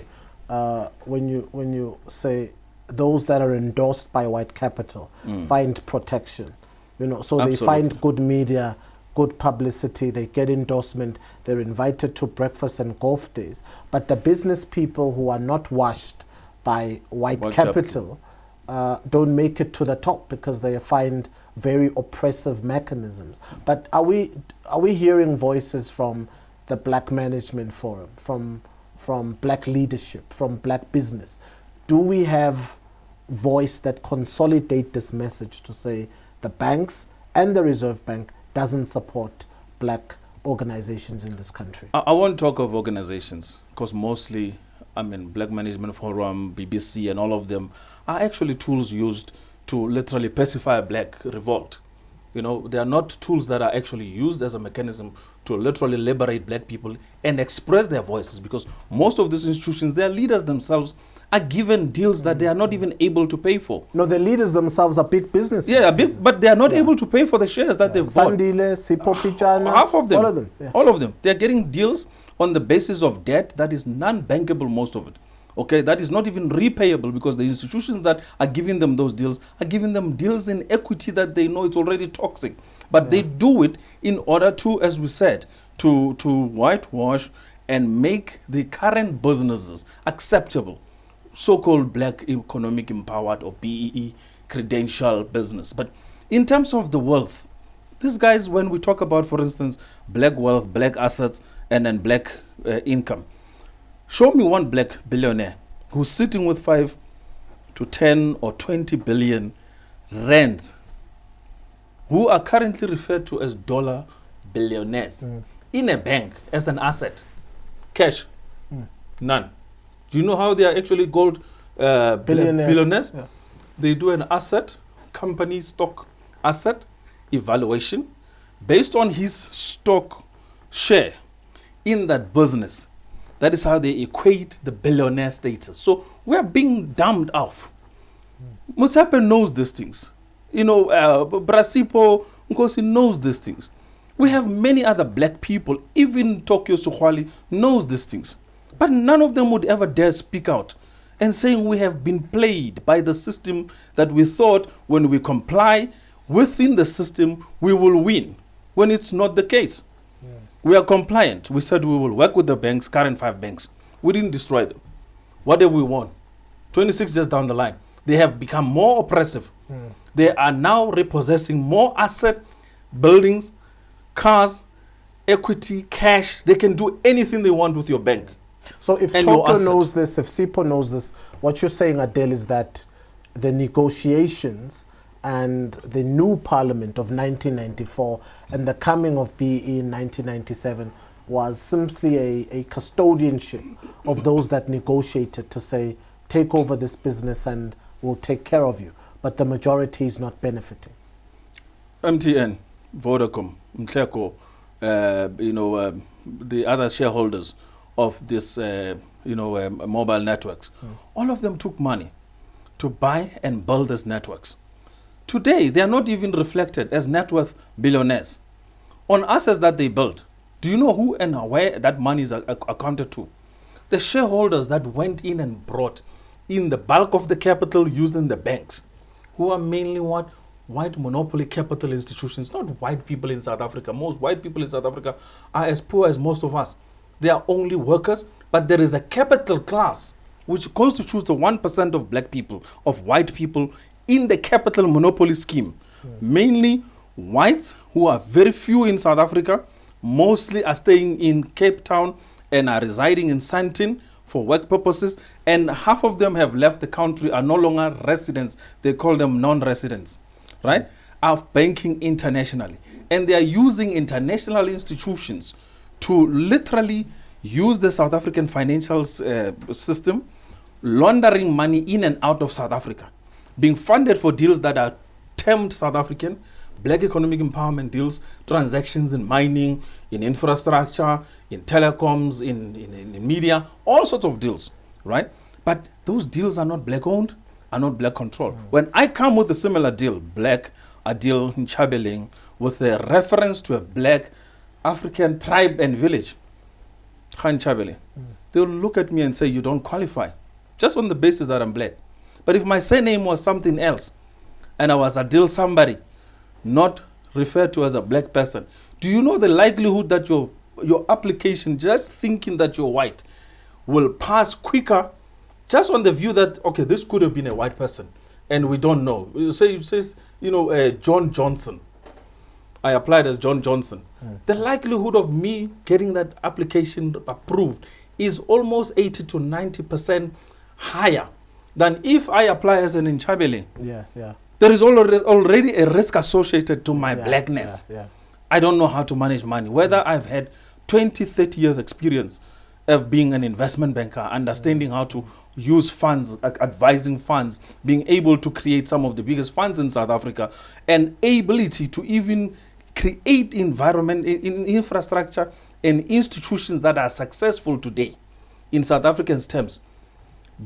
when you say those that are endorsed by white capital find protection, so Absolutely. They find good media, good publicity, they get endorsement, they're invited to breakfast and golf days, but the business people who are not washed by white capital don't make it to the top because they find very oppressive mechanisms. But are we hearing voices from the Black Management Forum, from black leadership, from black business? Do we have voice that consolidate this message to say the banks and the Reserve Bank doesn't support black organizations in this country? I won't talk of organizations because mostly, Black Management Forum, BBC and all of them are actually tools used to literally pacify a black revolt. They are not tools that are actually used as a mechanism to literally liberate black people and express their voices, because most of these institutions, their leaders themselves are given deals that they are not even able to pay for. No, the leaders themselves are big business. Yeah, but they are not able to pay for the shares that they've bought. Sandile, Sipho Pichana, half of them. All of them. Yeah. All of them. They're getting deals on the basis of debt that is non-bankable, most of it. Okay, that is not even repayable, because the institutions that are giving them those deals are giving them deals in equity that they know it's already toxic. But they do it in order to, as we said, to whitewash and make the current businesses acceptable. So-called black economic empowered or BEE credential business. But in terms of the wealth, these guys, when we talk about, for instance, black wealth, black assets, and then black income, show me one black billionaire who's sitting with 5 to 10 or 20 billion rands, who are currently referred to as dollar billionaires, in a bank as an asset. Cash, none. Do you know how they are actually called billionaires? Yeah. They do an asset, company stock asset evaluation based on his stock share in that business. That is how they equate the billionaire status. So we are being dumbed off. Musape knows these things. Brasipo Nkosi knows these things. We have many other black people, even Tokyo Sukhwali knows these things. But none of them would ever dare speak out and saying we have been played by the system that we thought when we comply within the system we will win, when it's not the case. We are compliant. We said we will work with the banks, current 5 banks. We didn't destroy them. What have we won? 26 years down the line. They have become more oppressive. They are now repossessing more asset, buildings, cars, equity, cash. They can do anything they want with your bank. So if Tokyo knows this, if Sipho knows this, what you're saying, Adil, is that the negotiations and the new parliament of 1994 and the coming of BE in 1997 was simply a custodianship of those that negotiated to say, take over this business and we'll take care of you. But the majority is not benefiting. MTN, Vodacom, Mtleko, the other shareholders of this, mobile networks, all of them took money to buy and build these networks. Today, they are not even reflected as net worth billionaires on assets that they built. Do you know who and where that money is accounted to? The shareholders that went in and brought in the bulk of the capital using the banks, who are mainly what? White monopoly capital institutions, not white people in South Africa. Most white people in South Africa are as poor as most of us. They are only workers, but there is a capital class which constitutes the 1% of black people, of white people in the capital monopoly scheme. Mainly whites who are very few in South Africa, mostly are staying in Cape Town and are residing in Sandton for work purposes, and half of them have left the country, are no longer residents. They call them non-residents, right? Are banking internationally. And they are using international institutions to literally use the South African financial system, laundering money in and out of South Africa, being funded for deals that are termed South African, black economic empowerment deals, transactions in mining, in infrastructure, in telecoms, in media, all sorts of deals, right? But those deals are not black owned, are not black controlled. When I come with a similar deal, black Adil, Nchabeleng, with a reference to a black African tribe and village, Nchabeleng, they'll look at me and say, you don't qualify, just on the basis that I'm black. But if my surname was something else, and I was Adil somebody, not referred to as a black person, do you know the likelihood that your application, just thinking that you're white, will pass quicker just on the view that, okay, this could have been a white person, and we don't know. It says, John Johnson. I applied as John Johnson. The likelihood of me getting that application approved is almost 80 to 90% higher than if I apply as an Nchabeleng. Yeah. There is already a risk associated to my blackness. I don't know how to manage money. Whether I've had 20, 30 years experience of being an investment banker, understanding how to use funds, advising funds, being able to create some of the biggest funds in South Africa, and ability to even create environment in infrastructure and institutions that are successful today in South Africans' terms,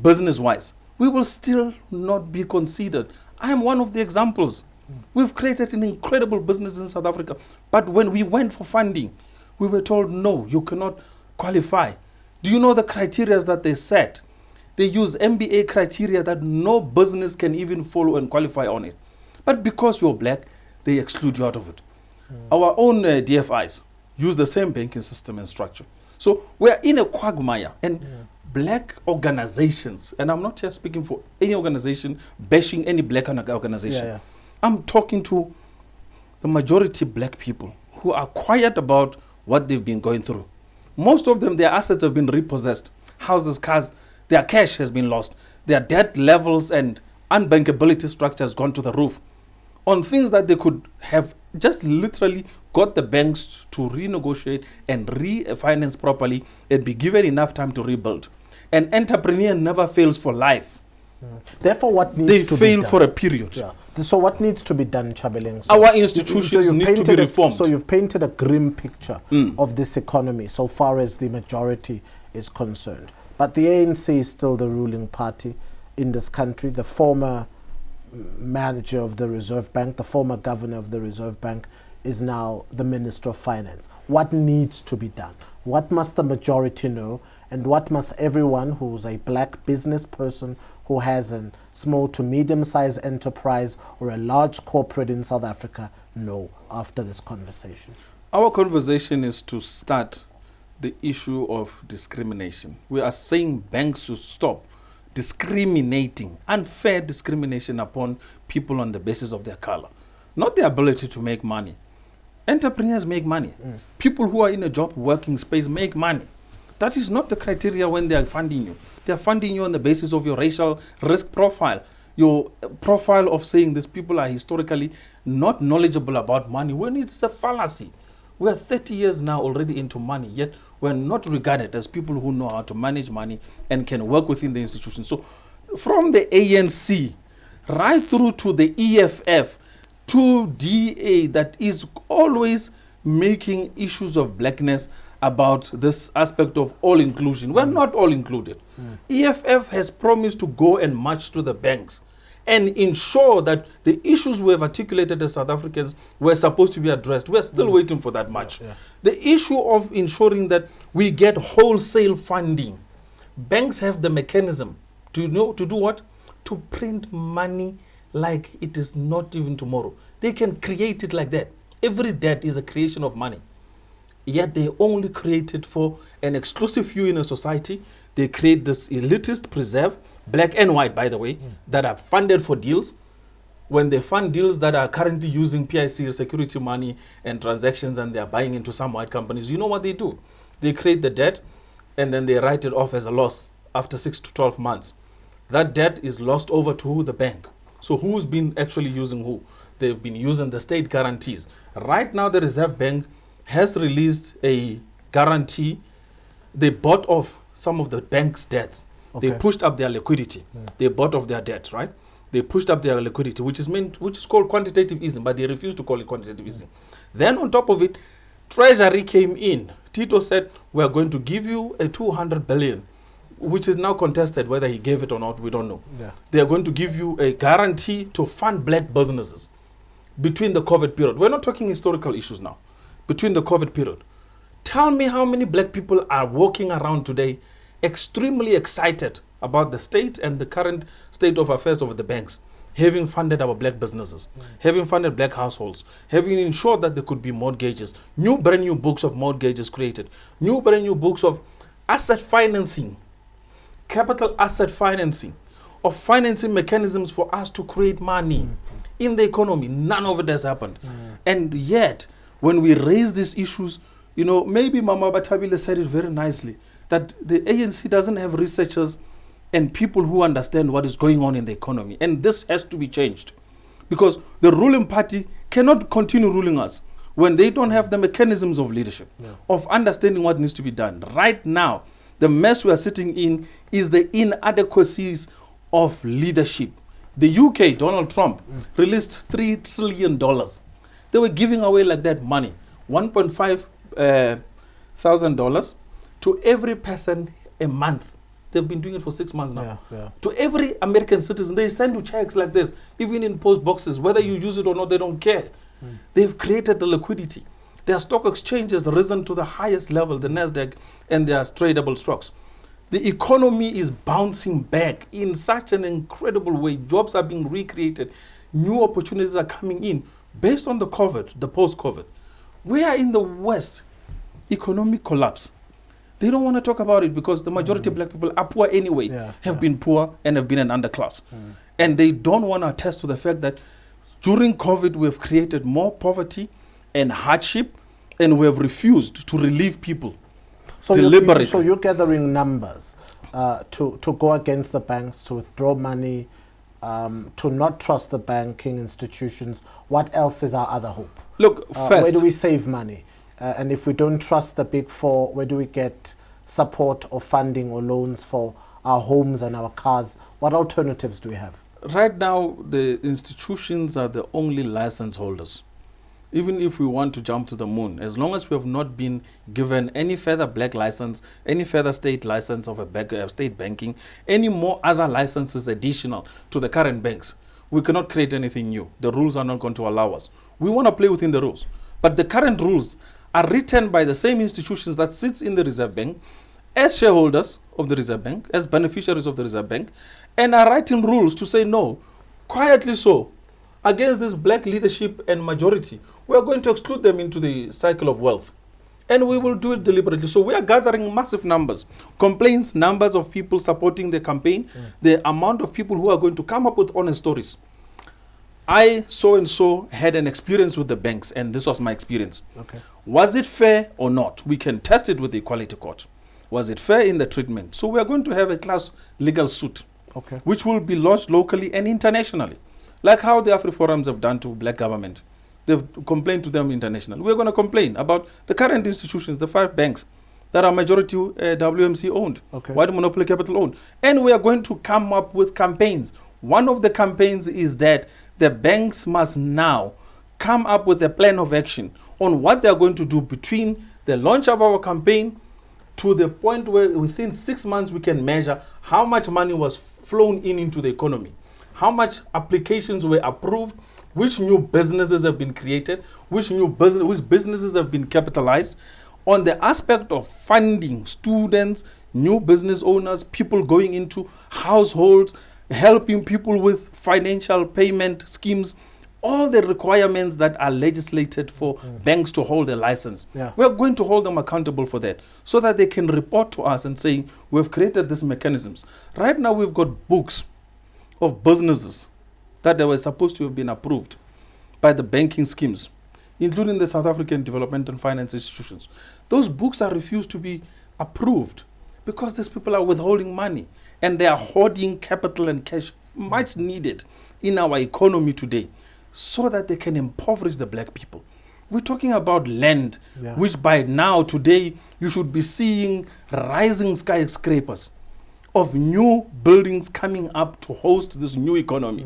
business-wise, we will still not be considered. I am one of the examples. We've created an incredible business in South Africa, but when we went for funding, we were told, no, you cannot qualify. Do you know the criteria that they set? They use MBA criteria that no business can even follow and qualify on it. But because you're black, they exclude you out of it. Our own DFIs use the same banking system and structure. So we're in a quagmire, and black organizations, and I'm not just speaking for any organization, bashing any black organization. I'm talking to the majority black people who are quiet about what they've been going through. Most of them, their assets have been repossessed. Houses, cars, their cash has been lost. Their debt levels and unbankability structure has gone to the roof on things that they could have just literally got the banks to renegotiate and refinance properly and be given enough time to rebuild. An entrepreneur never fails for life. Therefore, what needs to be done? They fail for a period. So what needs to be done, Nchabeleng? Our institutions need to be reformed. So you've painted a grim picture of this economy so far as the majority is concerned. But the ANC is still the ruling party in this country. The former manager of the Reserve Bank, the former governor of the Reserve Bank, is now the Minister of Finance. What needs to be done? What must the majority know? And what must everyone who's a black business person who has a small to medium-sized enterprise or a large corporate in South Africa know after this conversation? Our conversation is to start the issue of discrimination. We are saying banks should stop discriminating, unfair discrimination upon people on the basis of their color, not their ability to make money. Entrepreneurs make money. People who are in a job working space make money. That is not the criteria when they are funding you. They are funding you on the basis of your racial risk profile, your profile of saying these people are historically not knowledgeable about money, when it's a fallacy. We're 30 years now already into money, yet we're not regarded as people who know how to manage money and can work within the institution. So from the ANC right through to the EFF to DA, that is always making issues of blackness about this aspect of all inclusion. We're not all included. EFF has promised to go and march to the banks and ensure that the issues we have articulated as South Africans were supposed to be addressed. We're still waiting for that march. The issue of ensuring that we get wholesale funding. Banks have the mechanism to do what? To print money like it is not even tomorrow. They can create it like that. Every debt is a creation of money. Yet they only create it for an exclusive few in a society. They create this elitist preserve, black and white, by the way, that are funded for deals. When they fund deals that are currently using PIC security money and transactions, and they are buying into some white companies, you know what they do? They create the debt and then they write it off as a loss after 6 to 12 months. That debt is lost over to the bank. So who's been actually using who? They've been using the state guarantees. Right now, the Reserve Bank has released a guarantee they bought off some of the bank's debts. Okay. They pushed up their liquidity. They bought off their debt, right? They pushed up their liquidity, which is called quantitative easing, but they refused to call it quantitative easing. Then on top of it, Treasury came in. Tito said, we are going to give you a 200 billion, which is now contested whether he gave it or not, we don't know. Yeah. They are going to give you a guarantee to fund black businesses between the COVID period. We're not talking historical issues now. Between the COVID period. Tell me how many black people are walking around today extremely excited about the state and the current state of affairs of the banks, having funded our black businesses, having funded black households, having ensured that there could be mortgages, brand new books of mortgages created, brand new books of asset financing, capital asset financing, of financing mechanisms for us to create money in the economy. None of it has happened. And yet, when we raise these issues, maybe Mama Bathabile said it very nicely, that the ANC doesn't have researchers and people who understand what is going on in the economy. And this has to be changed. Because the ruling party cannot continue ruling us when they don't have the mechanisms of leadership, of understanding what needs to be done. Right now, the mess we are sitting in is the inadequacies of leadership. The UK, Donald Trump, released $3 trillion. They were giving away like that money, $1.5 thousand to every person a month. They've been doing it for 6 months now. To every American citizen, they send you checks like this, even in post boxes. Whether you use it or not, they don't care. They've created the liquidity. Their stock exchange has risen to the highest level, the NASDAQ and their tradable stocks. The economy is bouncing back in such an incredible way. Jobs are being recreated. New opportunities are coming in based on the COVID, the post-COVID. We are in the West, economic collapse. They don't want to talk about it because the majority of black people are poor anyway, have been poor and have been an underclass. And they don't want to attest to the fact that during COVID, we have created more poverty and hardship, and we have refused to relieve people deliberately. So you're gathering numbers to go against the banks, to withdraw money, to not trust the banking institutions. What else is our other hope? Look, first, where do we save money? And if we don't trust the big four, where do we get support or funding or loans for our homes and our cars? What alternatives do we have? Right now, the institutions are the only license holders. Even if we want to jump to the moon, as long as we have not been given any further black license, any further state license of state banking, any more other licenses additional to the current banks, we cannot create anything new. The rules are not going to allow us. We want to play within the rules. But the current rules are written by the same institutions that sits in the Reserve Bank as shareholders of the Reserve Bank, as beneficiaries of the Reserve Bank, and are writing rules to say no, quietly so, against this black leadership and majority. We are going to exclude them into the cycle of wealth. And we will do it deliberately. So we are gathering massive numbers, complaints, numbers of people supporting the campaign, the amount of people who are going to come up with honest stories. I, so-and-so, had an experience with the banks, and this was my experience. Okay. Was it fair or not? We can test it with the Equality Court. Was it fair in the treatment? So we are going to have a class legal suit, which will be lodged locally and internationally, like how the AfriForums have done to black government. They've complained to them internationally. We're going to complain about the current institutions, the 5 banks that are majority WMC owned, white monopoly capital owned. And we are going to come up with campaigns. One of the campaigns is that the banks must now come up with a plan of action on what they are going to do between the launch of our campaign to the point where within 6 months we can measure how much money was flown into the economy, how much applications were approved, which new businesses have been created, which businesses have been capitalized. On the aspect of funding students, new business owners, people going into households, helping people with financial payment schemes, all the requirements that are legislated for banks to hold a license. We are going to hold them accountable for that so that they can report to us and say, we've created these mechanisms. Right now we've got books of businesses that they were supposed to have been approved by the banking schemes, including the South African Development and Finance Institutions. Those books are refused to be approved because these people are withholding money and they are hoarding capital and cash much needed in our economy today so that they can impoverish the black people. We're talking about land, which by now, today, you should be seeing rising skyscrapers of new buildings coming up to host this new economy.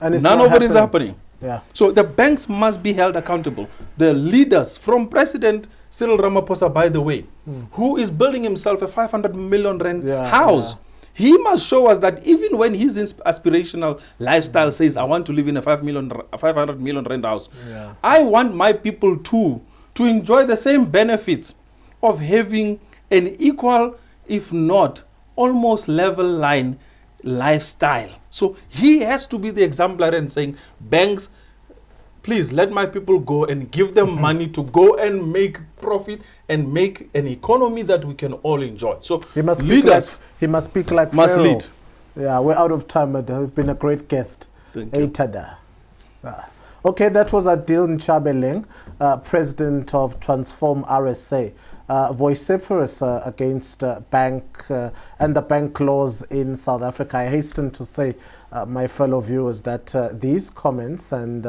And none of it is happening. Yeah. So the banks must be held accountable. The leaders, from President Cyril Ramaphosa, by the way, who is building himself a 500 million rand house, he must show us that even when his aspirational lifestyle says, I want to live in a 500 million rand house, I want my people too to enjoy the same benefits of having an equal, if not almost level line lifestyle. So he has to be the exemplar and saying, banks, please let my people go and give them money to go and make profit and make an economy that we can all enjoy. So he must speak like must Pharaoh. lead. Yeah, we're out of time, but you've been a great guest. Thank you. Okay, that was Adil Nchabeleng, president of TransformRSA, vociferous against bank and the bank laws in South Africa. I hasten to say, my fellow viewers, that these comments and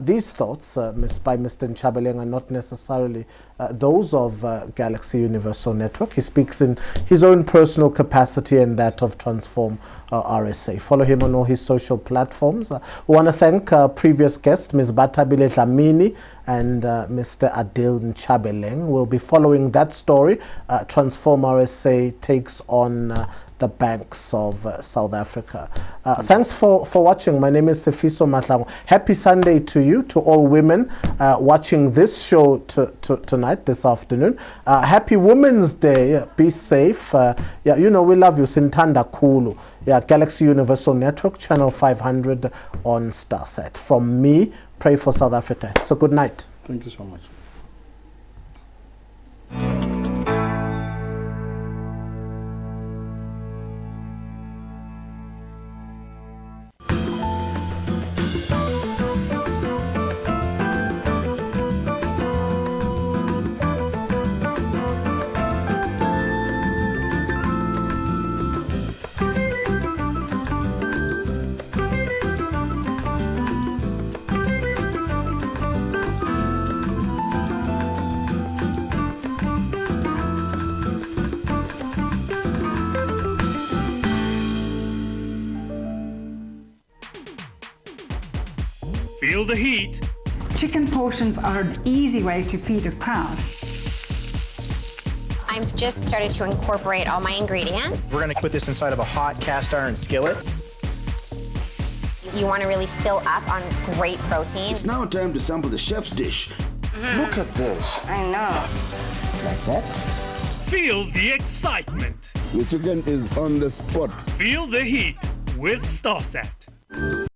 these thoughts by Mr. Nchabeleng are not necessarily those of Galaxy Universal Network. He speaks in his own personal capacity and that of TransformRSA. Follow him on all his social platforms. We want to thank our previous guest, Ms. Bathabile Dlamini and Mr. Adil Nchabeleng. We'll be following that story. TransformRSA takes on the banks of South Africa. Thanks for watching. My name is Sifiso Mahlangu. Happy Sunday to you, to all women watching this show tonight, this afternoon. Happy Women's Day. Be safe. Yeah, you know, we love you. Sintanda Kulu. Yeah, Galaxy Universal Network, channel 500 on StarSat. From me, pray for South Africa. So good night. Thank you so much. Feel the heat. Chicken portions are an easy way to feed a crowd. I've just started to incorporate all my ingredients. We're going to put this inside of a hot cast iron skillet. You want to really fill up on great protein. It's now time to sample the chef's dish. Look at this. I know. Like that? Feel the excitement. The chicken is on the spot. Feel the heat with StarSat.